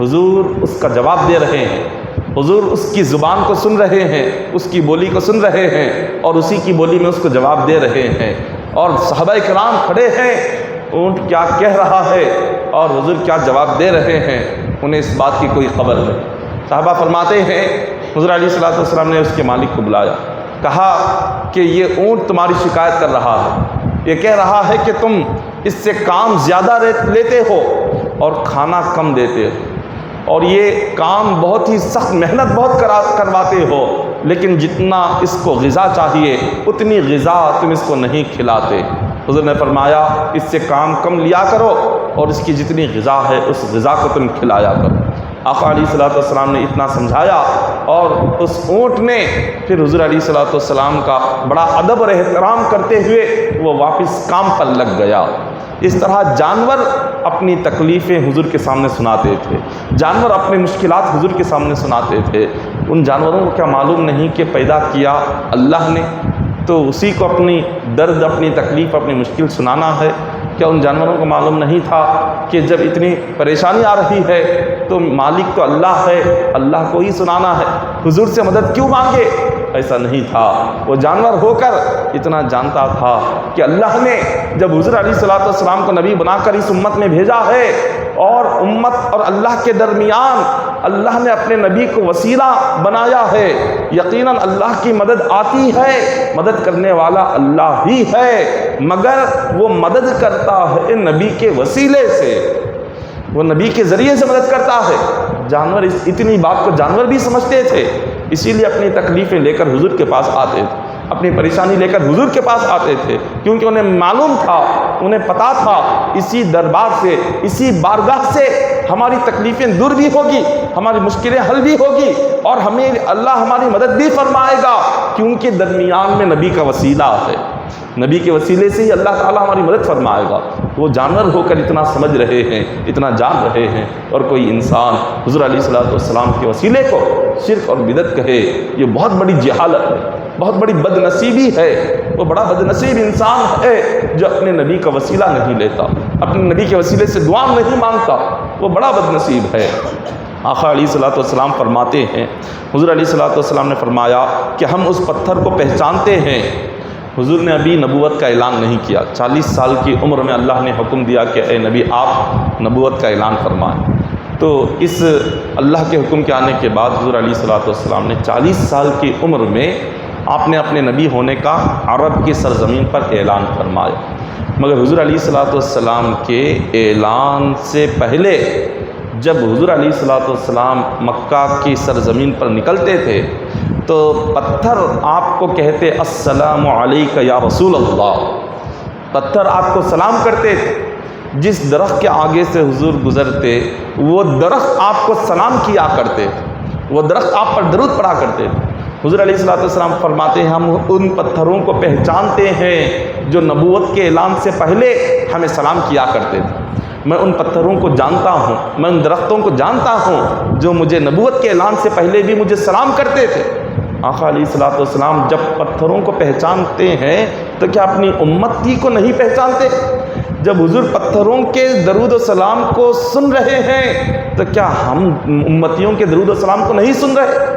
حضور اس کا جواب دے رہے ہیں، حضور اس کی زبان کو سن رہے ہیں، اس کی بولی کو سن رہے ہیں اور اسی کی بولی میں اس کو جواب دے رہے ہیں، اور صحابہ کرام کھڑے ہیں اونٹ کیا کہہ رہا ہے اور حضور کیا جواب دے رہے ہیں، انہیں اس بات کی کوئی خبر نہیں۔ صحابہ فرماتے ہیں حضور علیہ الصلوۃ والسلام نے اس کے مالک کو بلایا، کہا کہ یہ اونٹ تمہاری شکایت کر رہا ہے، یہ کہہ رہا ہے کہ تم اس سے کام زیادہ لیتے ہو، اور کھانا کم دیتے ہو، اور یہ کام بہت ہی سخت محنت بہت کرواتے ہو، لیکن جتنا اس کو غذا چاہیے اتنی غذا تم اس کو نہیں کھلاتے۔ حضور نے فرمایا اس سے کام کم لیا کرو اور اس کی جتنی غذا ہے اس غذا کو تم کھلایا کرو۔ آقا علیہ الصلوۃ والسلام نے اتنا سمجھایا، اور اس اونٹ نے پھر حضور علیہ الصلوۃ والسلام کا بڑا ادب اور احترام کرتے ہوئے وہ واپس کام پر لگ گیا۔ اس طرح جانور اپنی تکلیفیں حضور کے سامنے سناتے تھے، جانور اپنی مشکلات حضور کے سامنے سناتے تھے۔ ان جانوروں کو کیا معلوم نہیں کہ پیدا کیا اللہ نے، تو اسی کو اپنی درد، اپنی تکلیف، اپنی مشکل سنانا ہے؟ کیا ان جانوروں کو معلوم نہیں تھا کہ جب اتنی پریشانی آ رہی ہے تو مالک تو اللہ ہے، اللہ کو ہی سنانا ہے، حضور سے مدد کیوں مانگے؟ ایسا نہیں تھا۔ وہ جانور ہو کر اتنا جانتا تھا کہ اللہ نے جب حضور علیہ الصلوۃ والسلام کو نبی بنا کر اس امت میں بھیجا ہے، اور امت اور اللہ کے درمیان اللہ نے اپنے نبی کو وسیلہ بنایا ہے، یقیناً اللہ کی مدد آتی ہے، مدد کرنے والا اللہ ہی ہے، مگر وہ مدد کرتا ہے نبی کے وسیلے سے، وہ نبی کے ذریعے سے مدد کرتا ہے۔ جانور اتنی بات کو جانور بھی سمجھتے تھے، اسی لیے اپنی تکلیفیں لے کر حضور کے پاس آتے تھے، اپنی پریشانی لے کر حضور کے پاس آتے تھے، کیونکہ انہیں معلوم تھا، انہیں پتا تھا اسی دربار سے، اسی بارگاہ سے ہماری تکلیفیں دور بھی ہوگی، ہماری مشکلیں حل بھی ہوگی، اور ہمیں اللہ ہماری مدد بھی فرمائے گا، کیونکہ درمیان میں نبی کا وسیلہ ہے، نبی کے وسیلے سے ہی اللہ تعالیٰ ہماری مدد فرمائے گا۔ وہ جانور ہو کر اتنا سمجھ رہے ہیں، اتنا جان رہے ہیں، اور کوئی انسان حضور علیہ الصلوۃ والسلام کے وسیلے کو شرک اور بدعت کہے، یہ بہت بڑی جہالت ہے، بہت بڑی بد نصیبی ہے۔ وہ بڑا بد نصیب انسان ہے جو اپنے نبی کا وسیلہ نہیں لیتا، اپنے نبی کے وسیلے سے دعا نہیں مانگتا، وہ بڑا بد نصیب ہے۔ آقا علیہ الصلوۃ والسلام فرماتے ہیں، حضور علیہ الصلوۃ والسلام نے فرمایا کہ ہم اس پتھر کو پہچانتے ہیں۔ حضور نے ابھی نبوت کا اعلان نہیں کیا، 40 سال کی عمر میں اللہ نے حکم دیا کہ اے نبی آپ نبوت کا اعلان فرمائیں۔ تو اس اللہ کے حکم کے آنے کے بعد حضور علیہ الصلوۃ والسلام نے 40 سال کی عمر میں آپ نے اپنے نبی ہونے کا عرب کی سرزمین پر اعلان فرمایا، مگر حضور علیہ الصلوۃ والسلام کے اعلان سے پہلے جب حضور علیہ الصلوۃ والسلام مکہ کی سرزمین پر نکلتے تھے تو پتھر آپ کو کہتے السلام علیک یا رسول اللہ، پتھر آپ کو سلام کرتے تھے۔ جس درخت کے آگے سے حضور گزرتے وہ درخت آپ کو سلام کیا کرتے تھے، وہ درخت آپ پر درود پڑھا کرتے تھے۔ حضور علیہ الصلوۃ والسلام فرماتے ہیں ہم ان پتھروں کو پہچانتے ہیں جو نبوت کے اعلان سے پہلے ہمیں سلام کیا کرتے تھے۔ میں ان پتھروں کو جانتا ہوں، میں ان درختوں کو جانتا ہوں جو مجھے نبوت کے اعلان سے پہلے بھی مجھے سلام کرتے تھے۔ آقا علیہ الصلوۃ والسلام جب پتھروں کو پہچانتے ہیں تو کیا اپنی امتی کو نہیں پہچانتے؟ جب حضور پتھروں کے درود و سلام کو سن رہے ہیں تو کیا ہم امتیوں کے درود و سلام کو نہیں سن رہے؟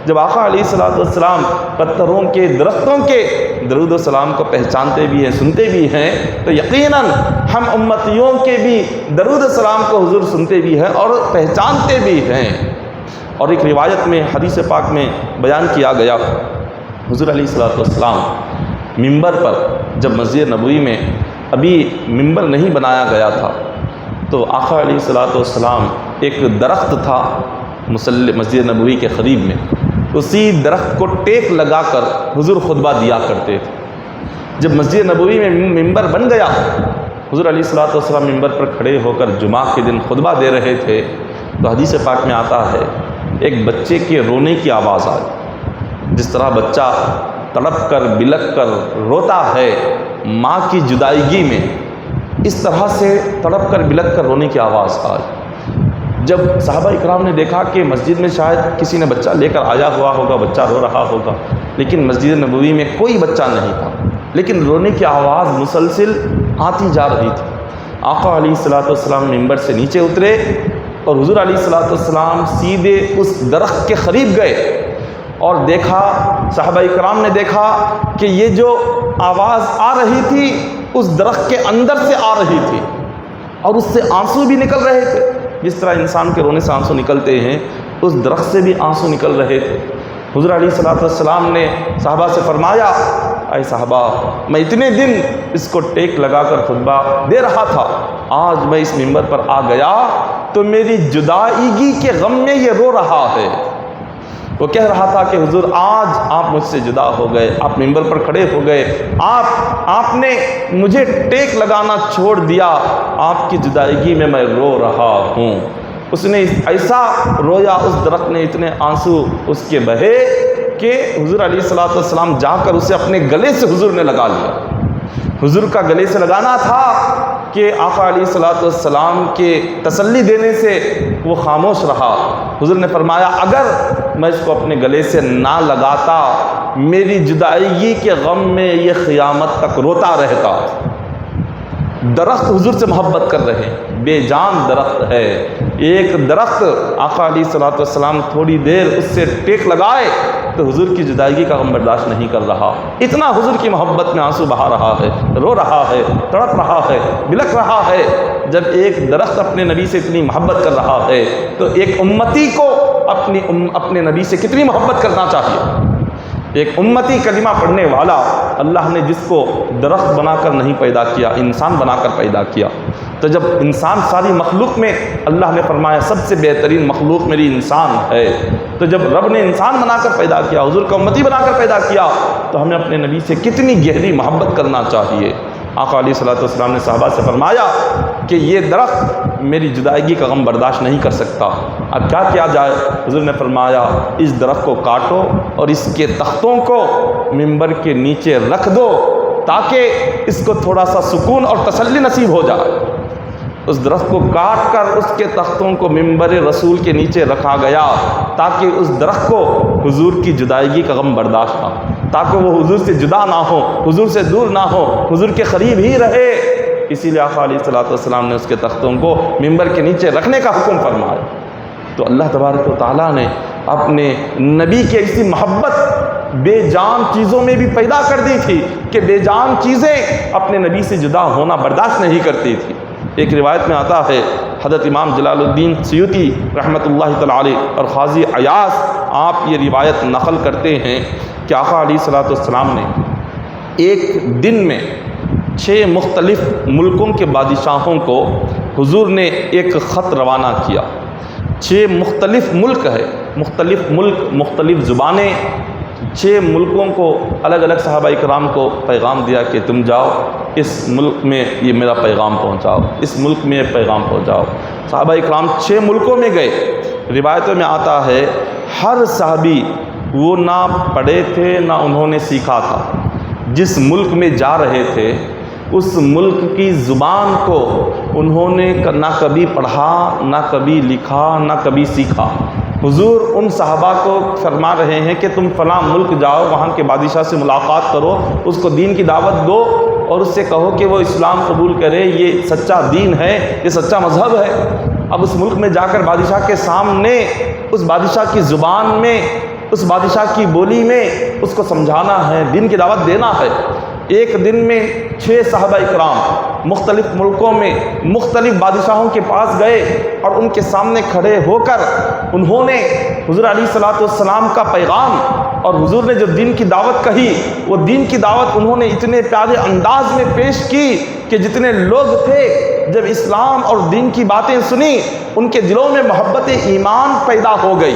جب آقا علیہ الصلوۃ والسلام پتھروں کے، درختوں کے درود و سلام کو پہچانتے بھی ہیں، سنتے بھی ہیں، تو یقیناً ہم امتیوں کے بھی درود و سلام کو حضور سنتے بھی ہیں اور پہچانتے بھی ہیں۔ اور ایک روایت میں، حدیث پاک میں بیان کیا گیا، حضور علیہ الصلوۃ والسلام ممبر پر، جب مسجد نبوی میں ابھی ممبر نہیں بنایا گیا تھا، تو آقا علیہ الصلوۃ والسلام ایک درخت تھا مسجد نبوی کے قریب میں، اسی درخت کو ٹیک لگا کر حضور خطبہ دیا کرتے تھے۔ جب مسجد نبوی میں ممبر بن گیا، حضور علیہ الصلوۃ والسلام ممبر پر کھڑے ہو کر جمعہ کے دن خطبہ دے رہے تھے، تو حدیث پاک میں آتا ہے ایک بچے کے رونے کی آواز آئی، جس طرح بچہ تڑپ کر بلک کر روتا ہے ماں کی جدائیگی میں، اس طرح سے تڑپ کر بلک کر رونے کی آواز آئی۔ جب صحابہ اکرام نے دیکھا کہ مسجد میں شاید کسی نے بچہ لے کر آیا ہوا ہوگا، بچہ رو رہا ہوگا، لیکن مسجد نبوی میں کوئی بچہ نہیں تھا، لیکن رونے کی آواز مسلسل آتی جا رہی تھی۔ آقا علیہ الصلوۃ والسلام ممبر سے نیچے اترے اور حضور علیہ الصلوۃ والسلام سیدھے اس درخت کے قریب گئے اور دیکھا، صحابہ اکرام نے دیکھا کہ یہ جو آواز آ رہی تھی اس درخت کے اندر سے آ رہی تھی، اور اس سے آنسو بھی نکل رہے تھے، جس طرح انسان کے رونے سے آنسو نکلتے ہیں، اس درخت سے بھی آنسو نکل رہے تھے۔ حضور علیہ الصلوۃ والسلام نے صحابہ سے فرمایا اے صحابہ میں اتنے دن اس کو ٹیک لگا کر خطبہ دے رہا تھا، آج میں اس منبر پر آ گیا تو میری جدائیگی کے غم میں یہ رو رہا ہے۔ وہ کہہ رہا تھا کہ حضور آج آپ مجھ سے جدا ہو گئے، آپ منبر پر کھڑے ہو گئے، آپ نے مجھے ٹیک لگانا چھوڑ دیا، آپ کی جدائیگی میں رو رہا ہوں۔ اس نے ایسا رویا، اس درخت نے اتنے آنسو اس کے بہے کہ حضور علیہ الصلوۃ والسلام جا کر اسے اپنے گلے سے حضور نے لگا لیا۔ حضور کا گلے سے لگانا تھا کہ آقا علیہ الصلوۃ والسلام کے تسلی دینے سے وہ خاموش رہا۔ حضور نے فرمایا اگر میں اس کو اپنے گلے سے نہ لگاتا میری جدائیگی کے غم میں یہ قیامت تک روتا رہتا۔ درخت حضور سے محبت کر رہے ہیں، بے جان درخت ہے۔ ایک درخت آقا علیہ الصلوۃ والسلام تھوڑی دیر اس سے ٹیک لگائے تو حضور کی جدائیگی کا غم برداشت نہیں کر رہا، اتنا حضور کی محبت میں آنسو بہا رہا ہے، رو رہا ہے، تڑپ رہا ہے، بلک رہا ہے۔ جب ایک درخت اپنے نبی سے اتنی محبت کر رہا ہے تو ایک امتی کو اپنے نبی سے کتنی محبت کرنا چاہیے۔ ایک امتی کلمہ پڑھنے والا اللہ نے جس کو درخت بنا کر نہیں پیدا کیا، انسان بنا کر پیدا کیا، تو جب انسان ساری مخلوق میں اللہ نے فرمایا سب سے بہترین مخلوق میری انسان ہے، تو جب رب نے انسان بنا کر پیدا کیا، حضور کا امتی بنا کر پیدا کیا، تو ہمیں اپنے نبی سے کتنی گہری محبت کرنا چاہیے۔ آقا علیہ الصلوۃ والسلام نے صحابہ سے فرمایا کہ یہ درخت میری جدائیگی کا غم برداشت نہیں کر سکتا، اب کیا کیا جائے؟ حضور نے فرمایا اس درخت کو کاٹو اور اس کے تختوں کو منبر کے نیچے رکھ دو تاکہ اس کو تھوڑا سا سکون اور تسلی نصیب ہو جائے۔ اس درخت کو کاٹ کر اس کے تختوں کو منبر رسول کے نیچے رکھا گیا تاکہ اس درخت کو حضور کی جدائیگی کا غم برداشت نہ ہو، تاکہ وہ حضور سے جدا نہ ہو، حضور سے دور نہ ہو، حضور کے قریب ہی رہے۔ اسی لیے آقا علیہ الصلوۃ والسلام نے اس کے تختوں کو منبر کے نیچے رکھنے کا حکم فرمایا۔ تو اللہ تبارک و تعالیٰ نے اپنے نبی کی ایسی محبت بے جان چیزوں میں بھی پیدا کر دی تھی کہ بے جان چیزیں اپنے نبی سے جدا ہونا برداشت نہیں کرتی تھی۔ ایک روایت میں آتا ہے، حضرت امام جلال الدین سیوطی رحمۃ اللہ تعالی علیہ اور قاضی عیاض آپ یہ روایت نقل کرتے ہیں کہ آقا علیہ الصلوۃ والسلام نے ایک دن میں 6 مختلف ملکوں کے بادشاہوں کو حضور نے ایک خط روانہ کیا۔ 6 مختلف ملک ہے، مختلف ملک، مختلف زبانیں، 6 ملکوں کو الگ الگ صحابہ اکرام کو پیغام دیا کہ تم جاؤ اس ملک میں یہ میرا پیغام پہنچاؤ، اس ملک میں یہ پیغام پہنچاؤ۔ صحابہ اکرام 6 ملکوں میں گئے۔ روایتوں میں آتا ہے ہر صحابی وہ نہ پڑھے تھے نہ انہوں نے سیکھا تھا، جس ملک میں جا رہے تھے اس ملک کی زبان کو انہوں نے نہ کبھی پڑھا، نہ کبھی لکھا، نہ کبھی سیکھا۔ حضور ان صحابہ کو فرما رہے ہیں کہ تم فلاں ملک جاؤ، وہاں کے بادشاہ سے ملاقات کرو، اس کو دین کی دعوت دو اور اس سے کہو کہ وہ اسلام قبول کرے، یہ سچا دین ہے، یہ سچا مذہب ہے۔ اب اس ملک میں جا کر بادشاہ کے سامنے اس بادشاہ کی زبان میں، اس بادشاہ کی بولی میں اس کو سمجھانا ہے، دین کی دعوت دینا ہے۔ ایک دن میں 6 صحابہ اکرام مختلف ملکوں میں مختلف بادشاہوں کے پاس گئے اور ان کے سامنے کھڑے ہو کر انہوں نے حضور علیہ الصلوۃ والسلام کا پیغام اور حضور نے جو دین کی دعوت کہی، وہ دین کی دعوت انہوں نے اتنے پیارے انداز میں پیش کی کہ جتنے لوگ تھے جب اسلام اور دین کی باتیں سنی ان کے دلوں میں محبت ایمان پیدا ہو گئی،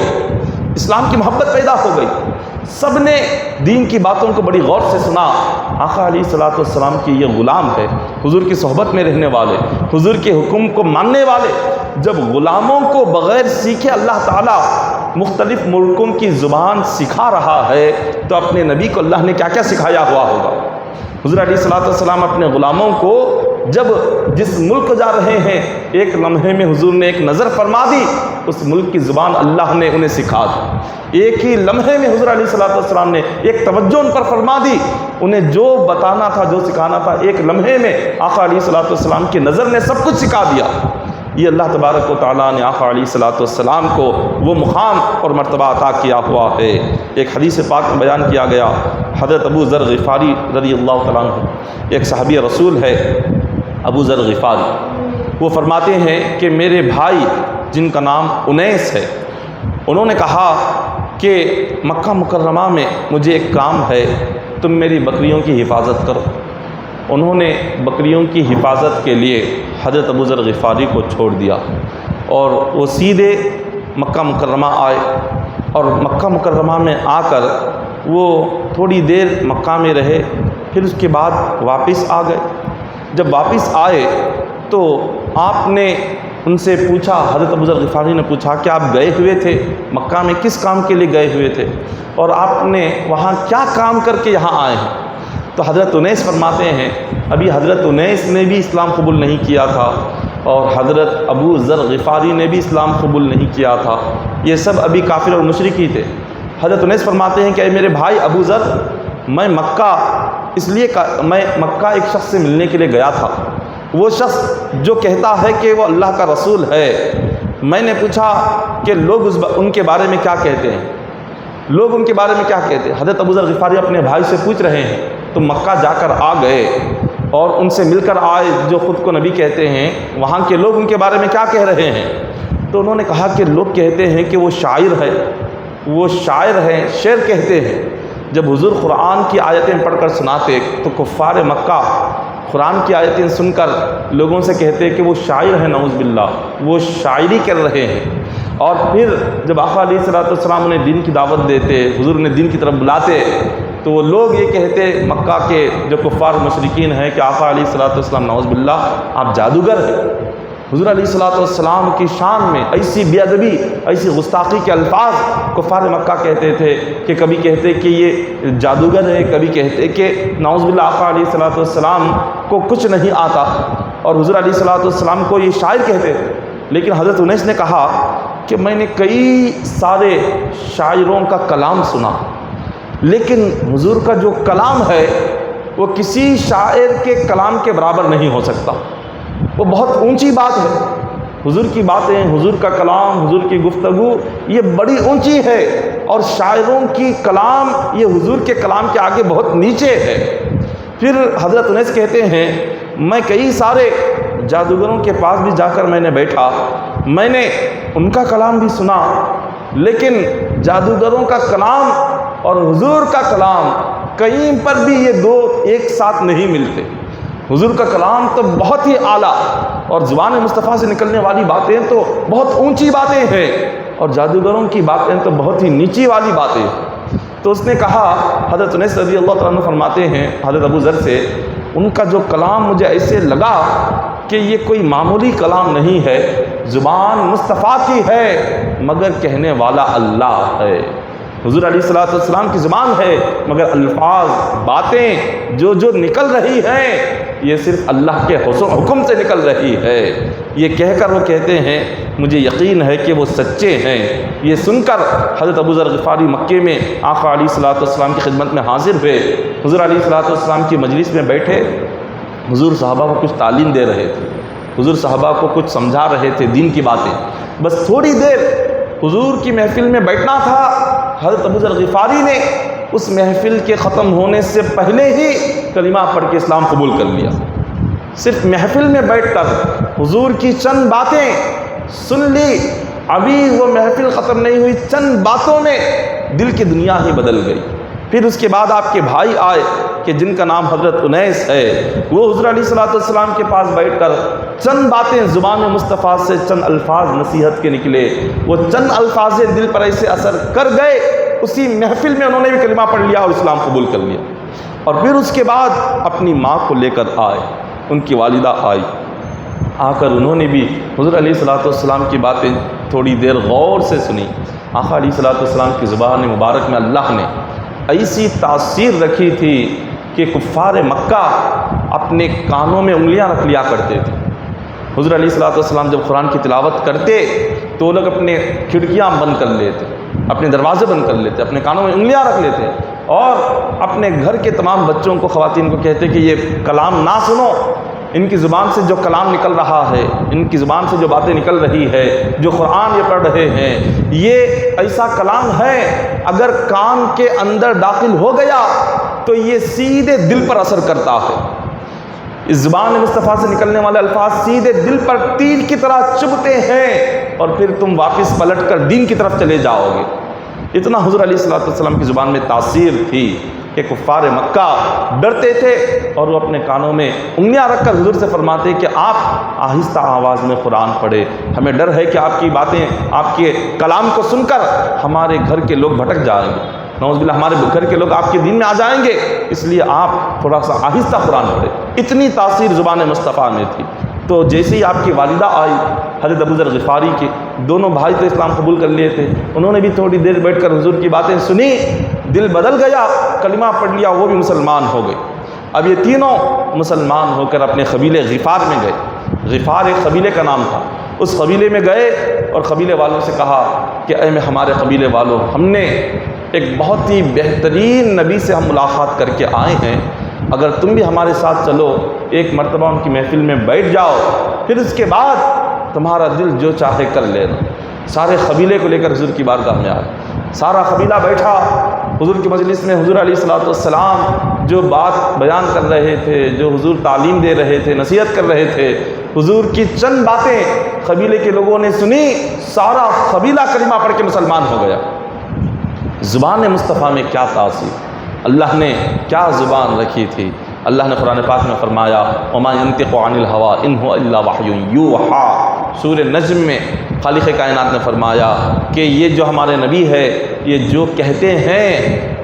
اسلام کی محبت پیدا ہو گئی۔ سب نے دین کی باتوں کو بڑی غور سے سنا۔ آقا علیہ الصلوۃ والسلام کی یہ غلام ہے، حضور کی صحبت میں رہنے والے، حضور کے حکم کو ماننے والے، جب غلاموں کو بغیر سیکھے اللہ تعالیٰ مختلف ملکوں کی زبان سکھا رہا ہے تو اپنے نبی کو اللہ نے کیا کیا سکھایا ہوا ہوگا۔ حضور علیہ الصلوۃ والسلام اپنے غلاموں کو جب جس ملک جا رہے ہیں ایک لمحے میں حضور نے ایک نظر فرما دی، اس ملک کی زبان اللہ نے انہیں سکھا دی۔ ایک ہی لمحے میں حضور علیہ الصلوۃ والسلام نے ایک توجہ ان پر فرما دی، انہیں جو بتانا تھا، جو سکھانا تھا، ایک لمحے میں آقا علیہ الصلوۃ والسلام کی نظر نے سب کچھ سکھا دیا۔ یہ اللہ تبارک و تعالیٰ نے آقا علیہ الصلوۃ والسلام کو وہ مقام اور مرتبہ عطا کیا ہوا ہے۔ ایک حدیث پاک میں بیان کیا گیا، حضرت ابو ذر غفاری رضی اللہ تعالیٰ عنہ ایک صحابی رسول ہے، ابو ذر غفاری، وہ فرماتے ہیں کہ میرے بھائی جن کا نام انیس ہے، انہوں نے کہا کہ مکہ مکرمہ میں مجھے ایک کام ہے، تم میری بکریوں کی حفاظت کرو۔ انہوں نے بکریوں کی حفاظت کے لیے حضرت ابو ذر غفاری کو چھوڑ دیا اور وہ سیدھے مکہ مکرمہ آئے، اور مکہ مکرمہ میں آ کر وہ تھوڑی دیر مکہ میں رہے، پھر اس کے بعد واپس آ گئے۔ جب واپس آئے تو آپ نے ان سے پوچھا، حضرت ابو ذر غفاری نے پوچھا کہ آپ گئے ہوئے تھے مکہ میں، کس کام کے لیے گئے ہوئے تھے اور آپ نے وہاں کیا کام کر کے یہاں آئے ہیں؟ تو حضرت انیس فرماتے ہیں ابھی حضرت انیس نے بھی اسلام قبول نہیں کیا تھا اور حضرت ابو ذر غفاری نے بھی اسلام قبول نہیں کیا تھا، یہ سب ابھی کافر اور مشرک ہی تھے۔ حضرت انیس فرماتے ہیں کہ اے میرے بھائی ابو ذر، میں مکہ ایک شخص سے ملنے کے لیے گیا تھا، وہ شخص جو کہتا ہے کہ وہ اللہ کا رسول ہے۔ میں نے پوچھا کہ لوگ ان کے بارے میں کیا کہتے ہیں، لوگ ان کے بارے میں کیا کہتے ہیں؟ حضرت ابو ذر غفاری اپنے بھائی سے پوچھ رہے ہیں، تو مکہ جا کر آ گئے اور ان سے مل کر آئے جو خود کو نبی کہتے ہیں، وہاں کے لوگ ان کے بارے میں کیا کہہ رہے ہیں؟ تو انہوں نے کہا کہ لوگ کہتے ہیں کہ وہ شاعر ہے، وہ شاعر ہیں، شعر کہتے ہیں۔ جب حضور قرآن کی آیتیں پڑھ کر سناتے تو کفار مکہ قرآن کی آیتیں سن کر لوگوں سے کہتے کہ وہ شاعر ہیں، نعوذ باللہ، وہ شاعری کر رہے ہیں۔ اور پھر جب آقا علیہ الصلوۃ والسلام انہیں دین کی دعوت دیتے، حضور انہیں دین کی طرف بلاتے، تو وہ لوگ یہ کہتے مکہ کے جو کفار مشرکین ہیں کہ آقا علیہ الصلوۃ والسلام نعوذ باللہ آپ جادوگر ہیں۔ حضور علیہ الصلوۃ والسلام کی شان میں ایسی بے ادبی، ایسی گستاخی کے الفاظ کفار مکہ کہتے تھے کہ کبھی کہتے کہ یہ جادوگر ہے، کبھی کہتے کہ نعوذ باللہ آقا علیہ الصلوۃ والسلام کو کچھ نہیں آتا، اور حضور علیہ الصلوۃ والسلام کو یہ شاعر کہتے تھے۔ لیکن حضرت انیس نے کہا کہ میں نے کئی سارے شاعروں کا کلام سنا، لیکن حضور کا جو کلام ہے وہ کسی شاعر کے کلام کے برابر نہیں ہو سکتا، وہ بہت اونچی بات ہے۔ حضور کی باتیں، حضور کا کلام، حضور کی گفتگو یہ بڑی اونچی ہے، اور شاعروں کی کلام یہ حضور کے کلام کے آگے بہت نیچے ہے۔ پھر حضرت انیس کہتے ہیں میں کئی سارے جادوگروں کے پاس بھی جا کر میں نے بیٹھا، میں نے ان کا کلام بھی سنا، لیکن جادوگروں کا کلام اور حضور کا کلام کہیں پر بھی یہ دو ایک ساتھ نہیں ملتے۔ حضور کا کلام تو بہت ہی اعلیٰ اور زبان مصطفیٰ سے نکلنے والی باتیں تو بہت اونچی باتیں ہیں، اور جادوگروں کی باتیں تو بہت ہی نیچی والی باتیں ہیں۔ تو اس نے کہا، حضرت انیس رضی اللہ تعالیٰ عنہ فرماتے ہیں حضرت ابو ذر سے، ان کا جو کلام مجھے ایسے لگا کہ یہ کوئی معمولی کلام نہیں ہے، زبان مصطفیٰ کی ہے مگر کہنے والا اللہ ہے۔ حضور علیہ الصلوۃ والسلام کی زبان ہے مگر الفاظ، باتیں جو نکل رہی ہیں یہ صرف اللہ کے حکم سے نکل رہی ہے۔ یہ کہہ کر وہ کہتے ہیں مجھے یقین ہے کہ وہ سچے ہیں۔ یہ سن کر حضرت ابو ذر غفاری مکے میں آقا علیہ الصلوۃ والسلام کی خدمت میں حاضر ہوئے، حضور علیہ الصلوۃ والسلام کی مجلس میں بیٹھے، حضور صحابہ کو کچھ تعلیم دے رہے تھے، حضور صحابہ کو کچھ سمجھا رہے تھے دین کی باتیں۔ بس تھوڑی دیر حضور کی محفل میں بیٹھنا تھا، حضرت ابو ذر غفاری نے اس محفل کے ختم ہونے سے پہلے ہی کلمہ پڑھ کے اسلام قبول کر لیا۔ صرف محفل میں بیٹھ کر حضور کی چند باتیں سن لی، ابھی وہ محفل ختم نہیں ہوئی، چند باتوں میں دل کی دنیا ہی بدل گئی۔ پھر اس کے بعد آپ کے بھائی آئے کہ جن کا نام حضرت انیس ہے، وہ حضور علیہ الصلوۃ والسلام کے پاس بیٹھ کر چند باتیں زبان مصطفیٰ سے، چند الفاظ نصیحت کے نکلے، وہ چند الفاظ دل پر ایسے اثر کر گئے، اسی محفل میں انہوں نے بھی کلمہ پڑھ لیا اور اسلام قبول کر لیا۔ اور پھر اس کے بعد اپنی ماں کو لے کر آئے، ان کی والدہ آئی، آ کر انہوں نے بھی حضور علیہ الصلوۃ والسلام کی باتیں تھوڑی دیر غور سے سنی۔ آقا علیہ الصلوۃ والسلام کی زبان مبارک میں اللہ نے ایسی تاثیر رکھی تھی کہ کفار مکہ اپنے کانوں میں انگلیاں رکھ لیا کرتے تھے۔ حضور علیہ الصلوۃ والسلام جب قرآن کی تلاوت کرتے تو وہ لوگ اپنے کھڑکیاں بند کر لیتے، اپنے دروازے بند کر لیتے، اپنے کانوں میں انگلیاں رکھ لیتے، اور اپنے گھر کے تمام بچوں کو، خواتین کو کہتے کہ یہ کلام نہ سنو، ان کی زبان سے جو کلام نکل رہا ہے، ان کی زبان سے جو باتیں نکل رہی ہے، جو قرآن یہ پڑھ رہے ہیں، یہ ایسا کلام ہے اگر کان کے اندر داخل ہو گیا تو یہ سیدھے دل پر اثر کرتا ہے۔ اس زبان مصطفیٰ سے نکلنے والے الفاظ سیدھے دل پر تیر کی طرح چبھتے ہیں، اور پھر تم واپس پلٹ کر دین کی طرف چلے جاؤ گے۔ اتنا حضور علیہ الصلوۃ والسلام کی زبان میں تاثیر تھی۔ کہ کفار مکہ ڈرتے تھے اور وہ اپنے کانوں میں انگلیاں رکھ کر حضور سے فرماتے کہ آپ آہستہ آواز میں قرآن پڑھے، ہمیں ڈر ہے کہ آپ کی باتیں، آپ کے کلام کو سن کر ہمارے گھر کے لوگ بھٹک جائیں گے، نعوذ باللہ ہمارے گھر کے لوگ آپ کے دین میں آ جائیں گے، اس لیے آپ تھوڑا سا آہستہ قرآن پڑھے۔ اتنی تاثیر زبان مصطفیٰ میں تھی۔ تو جیسے ہی آپ کی والدہ آئی حضرت ابو ذر غفاری کے، دونوں بھائی تو اسلام قبول کر لیے تھے، انہوں نے بھی تھوڑی دیر بیٹھ کر حضور کی باتیں سنی، دل بدل گیا، کلمہ پڑھ لیا، وہ بھی مسلمان ہو گئے۔ اب یہ تینوں مسلمان ہو کر اپنے قبیلے غفار میں گئے۔ غفار ایک قبیلے کا نام تھا۔ اس قبیلے میں گئے اور قبیلے والوں سے کہا کہ اے ہمارے قبیلے والوں، ہم نے ایک بہت ہی بہترین نبی سے ہم ملاقات کر کے آئے ہیں، اگر تم بھی ہمارے ساتھ چلو، ایک مرتبہ ان کی محفل میں بیٹھ جاؤ، پھر اس کے بعد تمہارا دل جو چاہے کر لینا۔ سارے قبیلے کو لے کر حضور کی بارگاہ میں آئے، سارا قبیلہ بیٹھا حضور کی مجلس میں۔ حضور علیہ الصلوۃ والسلام جو بات بیان کر رہے تھے، جو حضور تعلیم دے رہے تھے، نصیحت کر رہے تھے، حضور کی چند باتیں قبیلے کے لوگوں نے سنی، سارا قبیلہ کلمہ پڑھ کے مسلمان ہو گیا۔ زبان مصطفیٰ میں کیا تاثیر، اللہ نے کیا زبان رکھی تھی۔ اللہ نے قرآن پاک میں فرمایا وما ينطق عن الهوى ان هو الا وحی یوحى۔ سورہ نجم میں خالق کائنات نے فرمایا کہ یہ جو ہمارے نبی ہے، یہ جو کہتے ہیں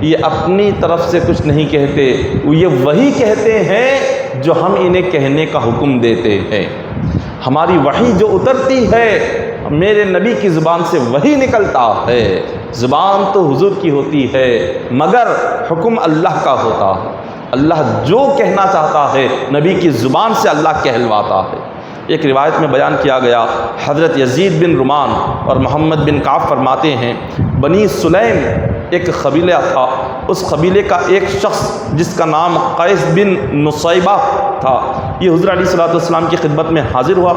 یہ اپنی طرف سے کچھ نہیں کہتے، یہ وہی کہتے ہیں جو ہم انہیں کہنے کا حکم دیتے ہیں۔ ہماری وحی جو اترتی ہے میرے نبی کی زبان سے وہی نکلتا ہے۔ زبان تو حضور کی ہوتی ہے مگر حکم اللہ کا ہوتا ہے۔ اللہ جو کہنا چاہتا ہے نبی کی زبان سے اللہ کہلواتا ہے۔ ایک روایت میں بیان کیا گیا، حضرت یزید بن رومان اور محمد بن کعب فرماتے ہیں بنی سلیم ایک قبیلہ تھا، اس قبیلے کا ایک شخص جس کا نام قیس بن نصیبہ تھا، یہ حضور علیہ الصلوۃ والسلام کی خدمت میں حاضر ہوا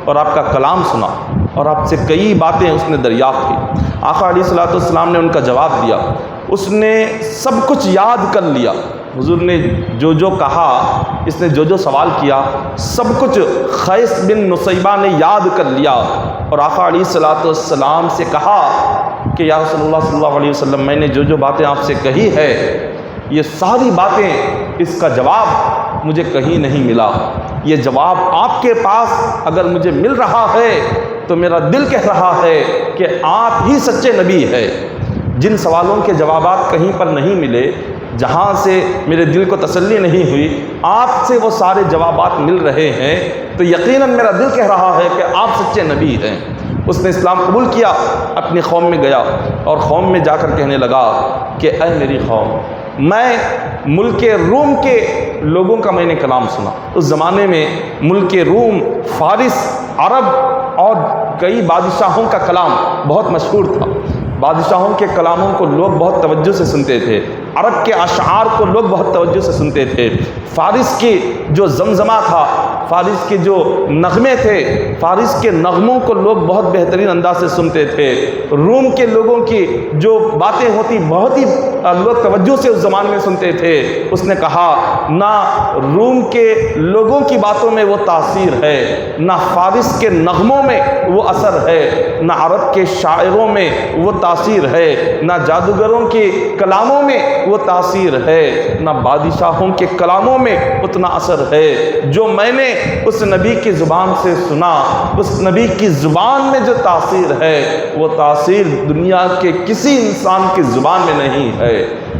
اور آپ کا کلام سنا اور آپ سے کئی باتیں اس نے دریافت کی۔ آقا علیہ الصلوۃ والسلام نے ان کا جواب دیا، اس نے سب کچھ یاد کر لیا۔ حضور نے جو جو کہا، اس نے جو جو سوال کیا، سب کچھ قیس بن نصیبہ نے یاد کر لیا اور آقا علیہ الصلوۃ والسلام سے کہا کہ یا رسول اللہ صلی اللہ علیہ وسلم، میں نے جو جو باتیں آپ سے کہی ہے یہ ساری باتیں، اس کا جواب مجھے کہیں نہیں ملا۔ یہ جواب آپ کے پاس اگر مجھے مل رہا ہے تو میرا دل کہہ رہا ہے کہ آپ ہی سچے نبی ہے۔ جن سوالوں کے جوابات کہیں پر نہیں ملے، جہاں سے میرے دل کو تسلی نہیں ہوئی، آپ سے وہ سارے جوابات مل رہے ہیں تو یقیناً میرا دل کہہ رہا ہے کہ آپ سچے نبی ہیں۔ اس نے اسلام قبول کیا، اپنی قوم میں گیا اور قوم میں جا کر کہنے لگا کہ اے میری قوم، میں ملک روم کے لوگوں کا میں نے کلام سنا۔ اس زمانے میں ملک روم، فارس، عرب اور کئی بادشاہوں کا کلام بہت مشہور تھا۔ بادشاہوں کے کلاموں کو لوگ بہت توجہ سے سنتے تھے، عرب کے اشعار کو لوگ بہت توجہ سے سنتے تھے، فارس کی جو زمزمہ تھا، فارس کے جو نغمے تھے، فارس کے نغموں کو لوگ بہت بہترین انداز سے سنتے تھے۔ روم کے لوگوں کی جو باتیں ہوتی بہت ہی لوگ توجہ سے اس زمانے میں سنتے تھے۔ اس نے کہا نہ روم کے لوگوں کی باتوں میں وہ تاثیر ہے، نہ فارس کے نغموں میں وہ اثر ہے، نہ عرب کے شاعروں میں وہ تاثیر ہے، نہ جادوگروں کے کلاموں میں وہ تاثیر ہے، نہ بادشاہوں کے کلاموں میں اتنا اثر ہے۔ جو میں نے اس نبی کی زبان سے سنا، اس نبی کی زبان میں جو تاثیر ہے وہ تاثیر دنیا کے کسی انسان کی زبان میں نہیں ہے۔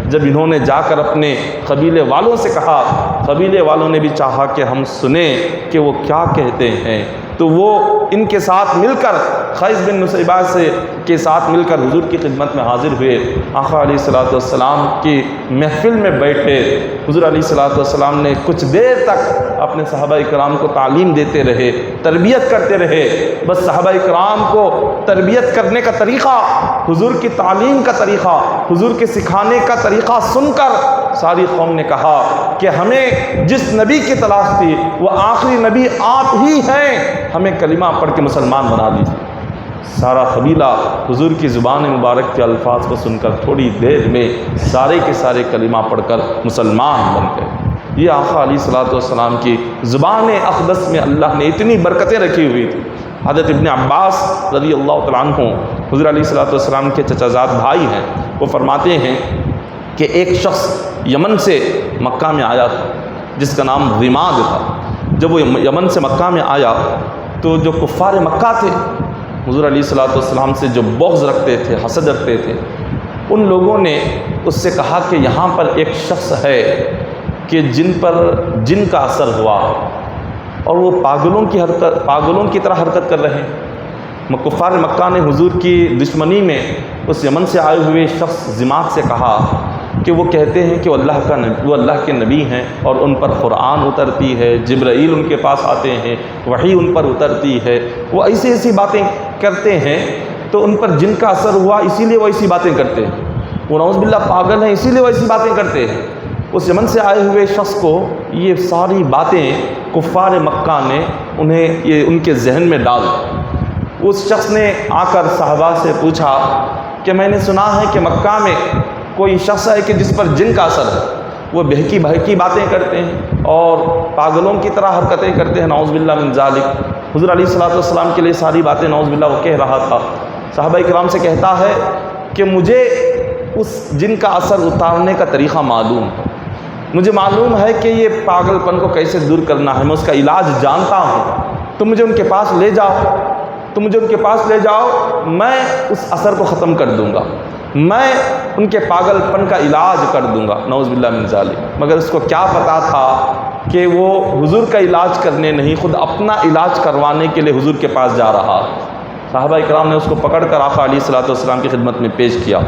جب انہوں نے جا کر اپنے قبیلے والوں سے کہا، قبیلے والوں نے بھی چاہا کہ ہم سنیں کہ وہ کیا کہتے ہیں، تو وہ ان کے ساتھ مل کر قیس بن نصیبہ کے ساتھ مل کر حضور کی خدمت میں حاضر ہوئے۔ آقا علیہ الصلوۃ والسلام کی محفل میں بیٹھے، حضور علیہ الصلوۃ والسلام نے کچھ دیر تک اپنے صحابہ کرام کو تعلیم دیتے رہے، تربیت کرتے رہے۔ بس صحابہ کرام کو تربیت کرنے کا طریقہ، حضور کی تعلیم کا طریقہ، حضور کے سکھانے کا طریقہ سن کر ساری قوم نے کہا کہ ہمیں جس نبی کی تلاش تھی وہ آخری نبی آپ ہی ہیں، ہمیں کلمہ پڑھ کے مسلمان بنا دیجیے۔ سارا قبیلہ حضور کی زبان مبارک کے الفاظ کو سن کر تھوڑی دیر میں سارے کے سارے کلمہ پڑھ کر مسلمان بن گئے۔ یہ آقا علیہ الصلوۃ والسلام کی زبان اقدس میں اللہ نے اتنی برکتیں رکھی ہوئی تھی۔ حضرت ابن عباس رضی اللہ تعالیٰ عنہ حضور علیہ الصلوۃ والسلام کے چچا زاد بھائی ہیں، وہ فرماتے ہیں کہ ایک شخص یمن سے مکہ میں آیا تھا جس کا نام رماد تھا۔ جب وہ یمن سے مکہ میں آیا تو جو کفار مکہ تھے، حضور علیہ الصلوۃ والسلام سے جو بغض رکھتے تھے، حسد رکھتے تھے، ان لوگوں نے اس سے کہا کہ یہاں پر ایک شخص ہے کہ جن پر جن کا اثر ہوا اور وہ پاگلوں کی طرح حرکت کر رہے ہیں۔ کفار مکہ نے حضور کی دشمنی میں اس یمن سے آئے ہوئے شخص ضماد سے کہا کہ وہ کہتے ہیں کہ وہ اللہ کے نبی ہیں اور ان پر قرآن اترتی ہے، جبرائیل ان کے پاس آتے ہیں، وحی ان پر اترتی ہے، وہ ایسی باتیں کرتے ہیں، تو ان پر جن کا اثر ہوا اسی لیے وہ ایسی باتیں کرتے ہیں، وہ نعوذ باللہ پاگل ہیں اسی لیے وہ ایسی باتیں کرتے ہیں۔ اس یمن سے آئے ہوئے شخص کو یہ ساری باتیں کفار مکہ نے ان کے ذہن میں ڈال۔ اس شخص نے آ کر صحابہ سے پوچھا کہ میں نے سنا ہے کہ مکہ میں کوئی شخص ہے کہ جس پر جن کا اثر ہے، وہ بہکی باتیں کرتے ہیں اور پاگلوں کی طرح حرکتیں کرتے ہیں، نعوذ باللہ من ذالک۔ حضور علیہ الصلوۃ والسلام کے لیے ساری باتیں نعوذ باللہ وہ کہہ رہا تھا۔ صحابہ کرام سے کہتا ہے کہ مجھے اس جن کا اثر اتارنے کا طریقہ معلوم ہے، مجھے معلوم ہے کہ یہ پاگل پن کو کیسے دور کرنا ہے، میں اس کا علاج جانتا ہوں، تم مجھے ان کے پاس لے جاؤ، میں اس اثر کو ختم کر دوں گا، میں ان کے پاگل پن کا علاج کر دوں گا، نعوذ باللہ من ذالک۔ مگر اس کو کیا پتا تھا کہ وہ حضور کا علاج کرنے نہیں، خود اپنا علاج کروانے کے لیے حضور کے پاس جا رہا۔ صحابہ کرام نے اس کو پکڑ کر آقا علیہ الصلوۃ والسلام کی خدمت میں پیش کیا،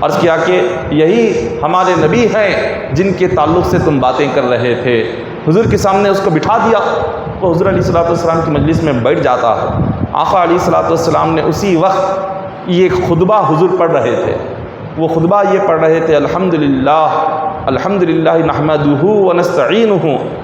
عرض کیا کہ یہی ہمارے نبی ہیں جن کے تعلق سے تم باتیں کر رہے تھے۔ حضور کے سامنے اس کو بٹھا دیا، وہ حضور علیہ الصلوۃ والسلام کی مجلس میں بیٹھ جاتا ہے۔ آقا علیہ الصلوۃ والسلام نے اسی وقت یہ خطبہ حضور پڑھ رہے تھے، وہ خطبہ یہ پڑھ رہے تھے، الحمدللہ نحمدہ ونستعینہ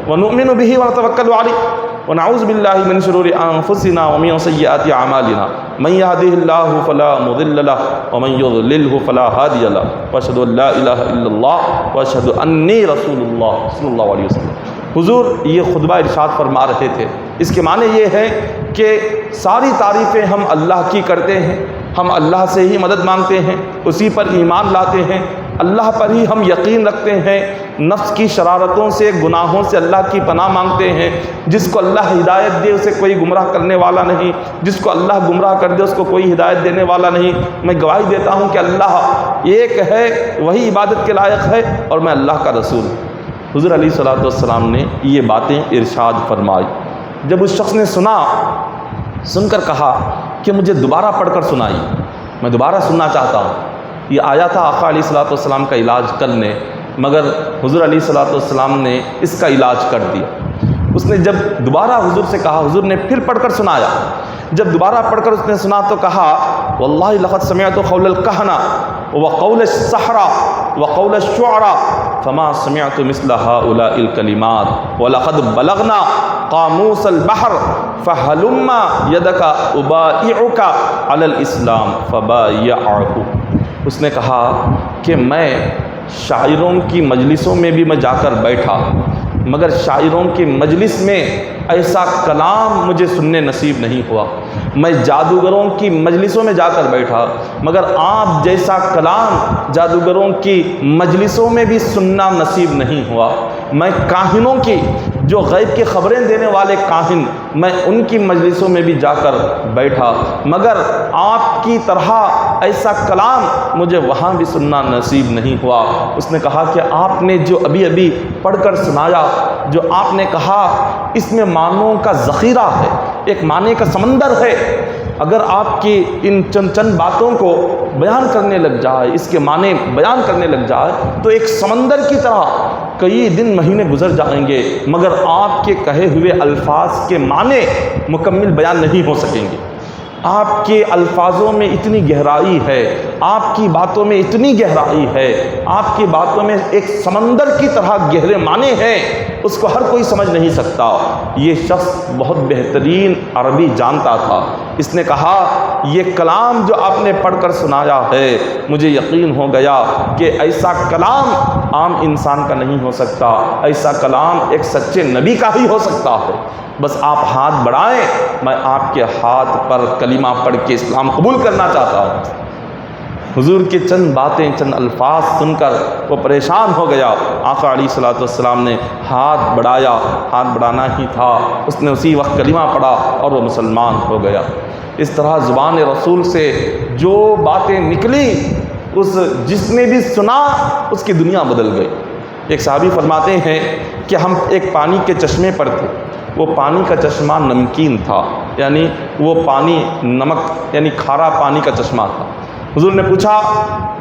ونؤمن بہ ونتوکل علیہ ونعوذ باللہ من شرور انفسنا ومن سیئات اعمالنا من یہدہ اللہ فلا مضل لہ ومن یضللہ فلا ہادی لہ واشہد ان لا الہ الا اللہ واشہد انی رسول اللہ صلی اللہ علیہ وسلم۔ حضور یہ خطبہ ارشاد فرما رہے تھے، اس کے معنی یہ ہے کہ ساری تعریفیں ہم اللہ کی کرتے ہیں، ہم اللہ سے ہی مدد مانگتے ہیں، اسی پر ایمان لاتے ہیں، اللہ پر ہی ہم یقین رکھتے ہیں، نفس کی شرارتوں سے، گناہوں سے اللہ کی پناہ مانگتے ہیں۔ جس کو اللہ ہدایت دے اسے کوئی گمراہ کرنے والا نہیں، جس کو اللہ گمراہ کر دے اس کو کوئی ہدایت دینے والا نہیں۔ میں گواہی دیتا ہوں کہ اللہ ایک ہے، وہی عبادت کے لائق ہے، اور میں اللہ کا رسول ہوں۔ حضور علیہ الصلوۃ والسلام نے یہ باتیں ارشاد فرمائی۔ جب اس شخص نے سن کر کہا کہ مجھے دوبارہ پڑھ کر سنائی، میں دوبارہ سننا چاہتا ہوں۔ یہ آیا تھا آقا علیہ الصلوۃ والسلام کا علاج کرنے، مگر حضور علیہ الصلوۃ والسلام نے اس کا علاج کر دیا۔ اس نے جب دوبارہ حضور سے کہا، حضور نے پھر پڑھ کر سنایا۔ جب دوبارہ پڑھ کر اس نے سنا تو کہا واللہ لقد سمعت قول الکہنہ وقول السحرہ وقول الشعراء فما سمعت مثل هؤلاء الکلمات ولقد بلغنا قاموس البحر فہلم یدک ابائعک علی الاسلام فبایعہ۔ اس نے کہا کہ میں شاعروں کی مجلسوں میں بھی میں جا کر بیٹھا، مگر شاعروں کی مجلس میں ایسا کلام مجھے سننے نصیب نہیں ہوا۔ میں جادوگروں کی مجلسوں میں جا کر بیٹھا، مگر آپ جیسا کلام جادوگروں کی مجلسوں میں بھی سننا نصیب نہیں ہوا۔ میں کاہنوں کی، جو غیب کی خبریں دینے والے کاہن، میں ان کی مجلسوں میں بھی جا کر بیٹھا، مگر آپ کی طرح ایسا کلام مجھے وہاں بھی سننا نصیب نہیں ہوا۔ اس نے کہا کہ آپ نے جو ابھی پڑھ کر سنایا، جو آپ نے کہا، اس میں معنوں کا ذخیرہ ہے، ایک معنی کا سمندر ہے۔ اگر آپ کی ان چند باتوں کو بیان کرنے لگ جائے، اس کے معنی بیان کرنے لگ جائے، تو ایک سمندر کی طرح کئی دن مہینے گزر جائیں گے، مگر آپ کے کہے ہوئے الفاظ کے معنی مکمل بیان نہیں ہو سکیں گے۔ آپ کے الفاظوں میں اتنی گہرائی ہے، آپ کی باتوں میں اتنی گہرائی ہے، آپ کی باتوں میں ایک سمندر کی طرح گہرے معنی ہیں، اس کو ہر کوئی سمجھ نہیں سکتا۔ یہ شخص بہت بہترین عربی جانتا تھا۔ اس نے کہا یہ کلام جو آپ نے پڑھ کر سنایا ہے، مجھے یقین ہو گیا کہ ایسا کلام عام انسان کا نہیں ہو سکتا، ایسا کلام ایک سچے نبی کا ہی ہو سکتا ہے۔ بس آپ ہاتھ بڑھائیں، میں آپ کے ہاتھ پر کلمہ پڑھ کے اسلام قبول کرنا چاہتا ہوں۔ حضور کے چند باتیں، چند الفاظ سن کر وہ پریشان ہو گیا۔ آقا علیہ الصلوۃ والسلام نے ہاتھ بڑھایا، ہاتھ بڑھانا ہی تھا، اس نے اسی وقت کلمہ پڑھا اور وہ مسلمان ہو گیا۔ اس طرح زبان رسول سے جو باتیں نکلی، جس نے بھی سنا اس کی دنیا بدل گئی۔ ایک صحابی فرماتے ہیں کہ ہم ایک پانی کے چشمے پر تھے، وہ پانی کا چشمہ نمکین تھا، یعنی وہ پانی نمک یعنی کھارا پانی کا چشمہ تھا۔ حضور نے پوچھا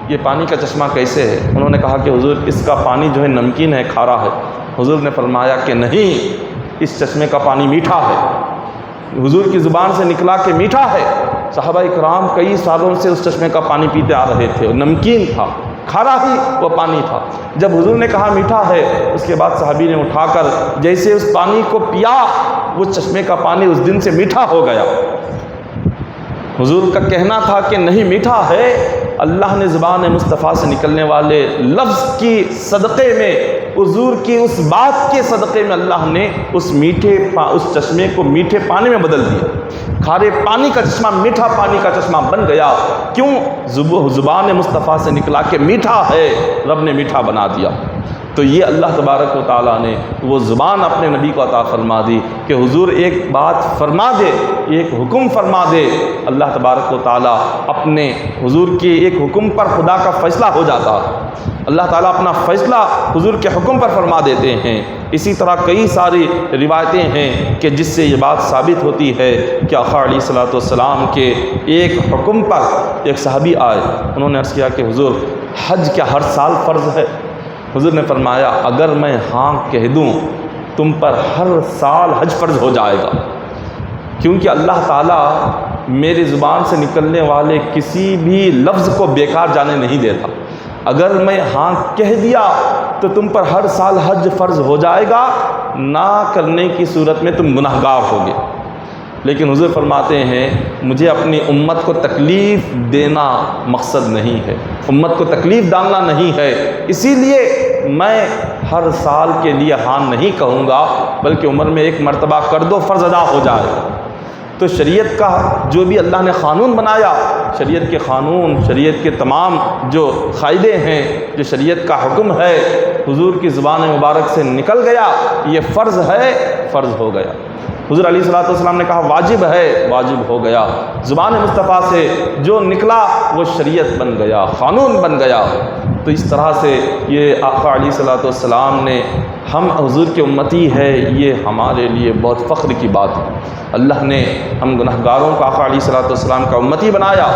یہ پانی کا چشمہ کیسے ہے؟ انہوں نے کہا کہ حضور اس کا پانی جو ہے نمکین ہے، کھارا ہے۔ حضور نے فرمایا کہ نہیں، اس چشمے کا پانی میٹھا ہے۔ حضور کی زبان سے نکلا کہ میٹھا ہے۔ صحابہ اکرام کئی سالوں سے اس چشمے کا پانی پیتے آ رہے تھے، نمکین تھا، کھارا ہی وہ پانی تھا۔ جب حضور نے کہا میٹھا ہے، اس کے بعد صحابی نے اٹھا کر جیسے اس پانی کو پیا، وہ چشمے کا پانی اس دن سے میٹھا ہو گیا۔ حضور کا کہنا تھا کہ نہیں میٹھا ہے، اللہ نے زبان مصطفیٰ سے نکلنے والے لفظ کی صدقے میں، حضور کی اس بات کے صدقے میں اللہ نے اس چشمے کو میٹھے پانی میں بدل دیا۔ کھارے پانی کا چشمہ میٹھا پانی کا چشمہ بن گیا۔ کیوں؟ زبان مصطفیٰ سے نکلا کہ میٹھا ہے، رب نے میٹھا بنا دیا۔ تو یہ اللہ تبارک و تعالیٰ نے وہ زبان اپنے نبی کو عطا فرما دی کہ حضور ایک بات فرما دے، ایک حکم فرما دے، اللہ تبارک و تعالیٰ اپنے حضور کے ایک حکم پر خدا کا فیصلہ ہو جاتا۔ اللہ تعالیٰ اپنا فیصلہ حضور کے حکم پر فرما دیتے ہیں۔ اسی طرح کئی ساری روایتیں ہیں کہ جس سے یہ بات ثابت ہوتی ہے کہ آقا علیہ الصلوۃ والسلام کے ایک حکم پر ایک صحابی آئے، انہوں نے عرض کیا کہ حضور حج کیا ہر سال فرض ہے؟ حضور نے فرمایا اگر میں ہاں کہہ دوں تم پر ہر سال حج فرض ہو جائے گا، کیونکہ اللہ تعالیٰ میری زبان سے نکلنے والے کسی بھی لفظ کو بیکار جانے نہیں دیتا۔ اگر میں ہاں کہہ دیا تو تم پر ہر سال حج فرض ہو جائے گا، نہ کرنے کی صورت میں تم گناہگار ہوگے۔ لیکن حضور فرماتے ہیں مجھے اپنی امت کو تکلیف دینا مقصد نہیں ہے، امت کو تکلیف ڈالنا نہیں ہے، اسی لیے میں ہر سال کے لیے ہاں نہیں کہوں گا، بلکہ عمر میں ایک مرتبہ کر دو، فرض ادا ہو جائے۔ تو شریعت کا جو بھی اللہ نے قانون بنایا، شریعت کے قانون، شریعت کے تمام جو قاعدے ہیں، جو شریعت کا حکم ہے، حضور کی زبان مبارک سے نکل گیا، یہ فرض ہے، فرض ہو گیا۔ حضور علیہ الصلوۃ والسلام نے کہا واجب ہے، واجب ہو گیا۔ زبان مصطفیٰ سے جو نکلا وہ شریعت بن گیا، قانون بن گیا۔ تو اس طرح سے یہ آقا علیہ الصلوۃ والسلام نے ہم حضور کے امتی ہے، یہ ہمارے لیے بہت فخر کی بات ہے۔ اللہ نے ہم گناہ گاروں کو آقا علیہ الصلوۃ والسلام کا امتی بنایا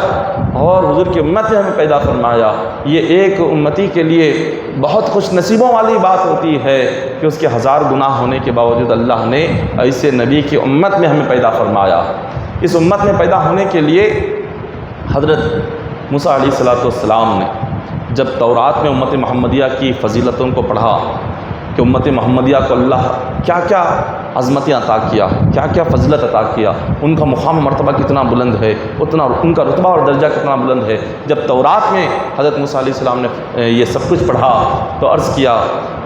اور حضور کی امت میں ہمیں پیدا فرمایا۔ یہ ایک امتی کے لیے بہت خوش نصیبوں والی بات ہوتی ہے کہ اس کے ہزار گناہ ہونے کے باوجود اللہ نے ایسے نبی کی امت میں ہمیں پیدا فرمایا۔ اس امت میں پیدا ہونے کے لیے حضرت موسیٰ علیہ الصلوۃ والسلام نے جب تورات میں امت محمدیہ کی فضیلتوں کو پڑھا کہ امت محمدیہ کو اللہ کیا کیا عظمتیں عطا کیا، کیا کیا فضلت عطا کیا، ان کا مقام مرتبہ کتنا بلند ہے، اتنا ان کا رتبہ اور درجہ کتنا بلند ہے، جب تورات میں حضرت موسیٰ علیہ السلام نے یہ سب کچھ پڑھا تو عرض کیا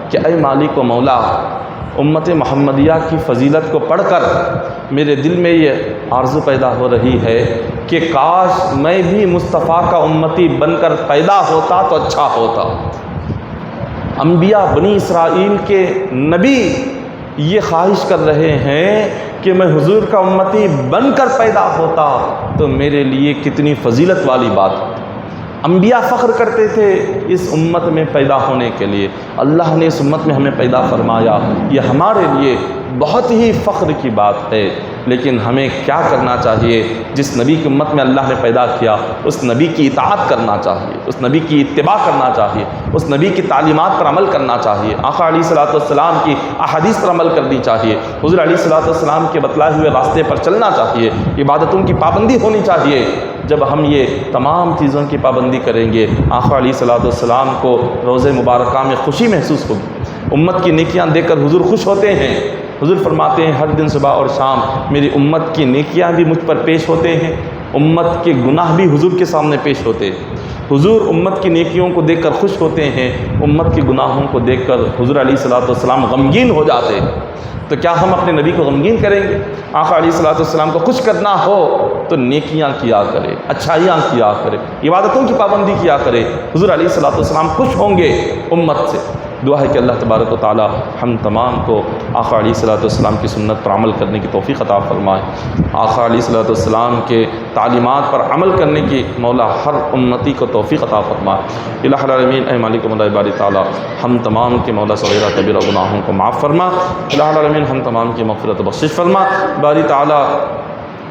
کہ اے مالک و مولا، امت محمدیہ کی فضیلت کو پڑھ کر میرے دل میں یہ آرزو پیدا ہو رہی ہے کہ کاش میں بھی مصطفیٰ کا امتی بن کر پیدا ہوتا تو اچھا ہوتا۔ انبیاء بنی اسرائیل کے نبی یہ خواہش کر رہے ہیں کہ میں حضور کا امتی بن کر پیدا ہوتا تو میرے لیے کتنی فضیلت والی بات۔ انبیاء فخر کرتے تھے اس امت میں پیدا ہونے کے لیے، اللہ نے اس امت میں ہمیں پیدا فرمایا، یہ ہمارے لیے بہت ہی فخر کی بات ہے۔ لیکن ہمیں کیا کرنا چاہیے؟ جس نبی کی امت میں اللہ نے پیدا کیا اس نبی کی اطاعت کرنا چاہیے، اس نبی کی اتباع کرنا چاہیے، اس نبی کی تعلیمات پر عمل کرنا چاہیے، آقا علیہ الصلوۃ والسلام کی احادیث پر عمل کرنی چاہیے، حضور علیہ الصلوۃ والسلام کے بتلائے ہوئے راستے پر چلنا چاہیے، عبادتوں کی پابندی ہونی چاہیے۔ جب ہم یہ تمام چیزوں کی پابندی کریں گے، آقا علیہ الصلوۃ والسلام کو روضہ مبارکہ میں خوشی محسوس ہوگی، امت کی نیکیاں دیکھ کر حضور خوش ہوتے ہیں۔ حضور فرماتے ہیں ہر دن صبح اور شام میری امت کی نیکیاں بھی مجھ پر پیش ہوتے ہیں، امت کے گناہ بھی حضور کے سامنے پیش ہوتے ہیں۔ حضور امت کی نیکیوں کو دیکھ کر خوش ہوتے ہیں، امت کے گناہوں کو دیکھ کر حضور علیہ الصلوۃ والسلام غمگین ہو جاتے ہیں۔ تو کیا ہم اپنے نبی کو غمگین کریں گے؟ آقا علیہ الصلوۃ والسلام کو خوش کرنا ہو تو نیکیاں کیا کرے، اچھائیاں کیا کرے، عبادتوں کی پابندی کیا کرے۔ حضور علیہ الصلوۃ والسلام خوش ہوں گے امت سے۔ دعا ہے کہ اللہ تبارک و تعالی ہم تمام کو آقا علیہ الصلوۃ والسلام کی سنت پر عمل کرنے کی توفیق عطا فرمائے، آقا علیہ الصلوۃ والسلام کے تعلیمات پر عمل کرنے کی مولا ہر امتی کو توفیق عطا فرمائے۔ الہ العالمین، اے مالک مولا باری تعالی ہم تمام کے مولا صغیرہ کبیرہ گناہوں کو معاف فرما، الہ العالمین ہم تمام کی مغفرت و بخشش فرما، باری تعالی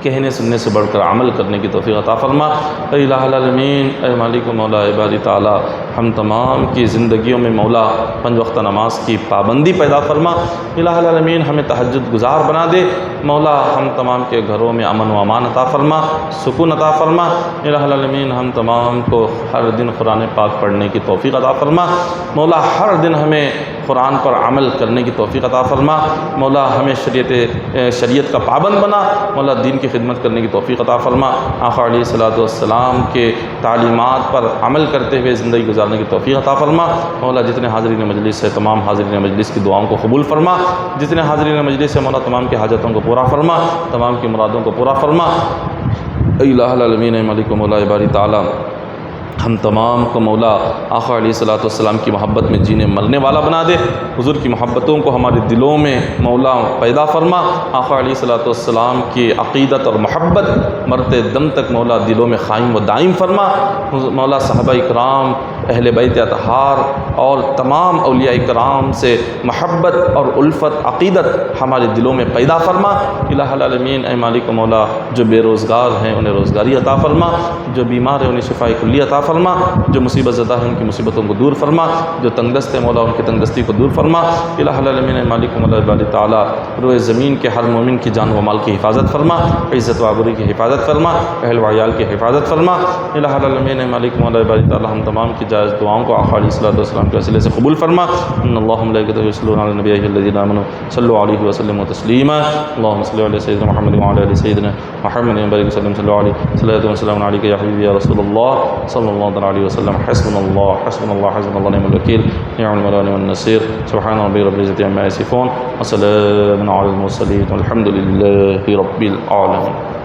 کہنے سننے سے بڑھ کر عمل کرنے کی توفیق عطا فرما۔ اے الہ العالمین، اے مالک مولا باری تعالی ہم تمام کی زندگیوں میں مولا 5 وقتہ نماز کی پابندی پیدا فرما، الہ العالمین ہمیں تہجد گزار بنا دے، مولا ہم تمام کے گھروں میں امن و امان عطا فرما، سکون عطا فرما، الہ العالمین ہم تمام کو ہر دن قرآن پاک پڑھنے کی توفیق عطا فرما، مولا ہر دن ہمیں قرآن پر عمل کرنے کی توفیق عطا فرما، مولا ہمیں شریعت کا پابند بنا، مولا دین کی خدمت کرنے کی توفیق عطا فرما، آقا علیہ الصلوۃ والسلام کے تعلیمات پر عمل کرتے ہوئے زندگی گزارنے کی توفیق عطا فرما، مولا جتنے حاضرین مجلس ہے تمام حاضرین مجلس کی دعاؤں کو قبول فرما، جتنے حاضرین مجلس ہے مولا تمام کی حاجتوں کو پورا فرما، تمام کی مرادوں کو پورا فرما۔ اے الہ العالمین، اے مالک مولا باری تعالی ہم تمام کو مولا آقا علیہ الصلوۃ والسلام کی محبت میں جینے مرنے والا بنا دے، حضور کی محبتوں کو ہمارے دلوں میں مولا پیدا فرما، آقا علیہ الصلوۃ والسلام کی عقیدت اور محبت مرتے دم تک مولا دلوں میں قائم و دائم فرما، مولا صحابہ اکرام، اہل بیت اطہار اور تمام اولیاء اکرام سے محبت اور الفت عقیدت ہمارے دلوں میں پیدا فرما، الہ العالمین اے مالک مولا جو بے روزگار ہیں انہیں روزگاری عطا فرما، جو بیمار ہیں انہیں شفاء کلی عطا فرما، جو مصیبت زدہ ہیں ان کی مصیبتوں کو دور فرما، جو تنگ دست ہیں مولا ان کی تنگ دستی کو دور فرما، الہ العالمین اے مالک مولا باری تعالی روئے زمین کے ہر مومن کی جان و مال کی حفاظت فرما، عزت و عبوری کی حفاظت فرما، اہل و عیال کی حفاظت فرما، الہ العالمین اے مالک مولا باری تعالی ہم تمام کی جائز دعاؤں کو آقا علیہ الصلوۃ والسلام کے وسیلے سے قبول فرما۔ ان اللہ و ملائکتہ یصلون علی النبی ایھا الذین آمنوا صلوا علیہ وسلموا تسلیما، اللهم صل علی سیدنا محمد وعلی آل سیدنا محمد وبارک وسلم، صلوا علیہ صلاۃ و سلام علیک یا حبیبی یا رسول اللہ صلی اللہ علیہ وسلم، حسبنا اللہ حسبنا اللہ حسبنا اللہ نعم الوکیل نعم المولا نعم النصیر، سبحان ربک رب العزۃ عما یصفون وسلام علی المرسلین والحمد للہ رب العالمین۔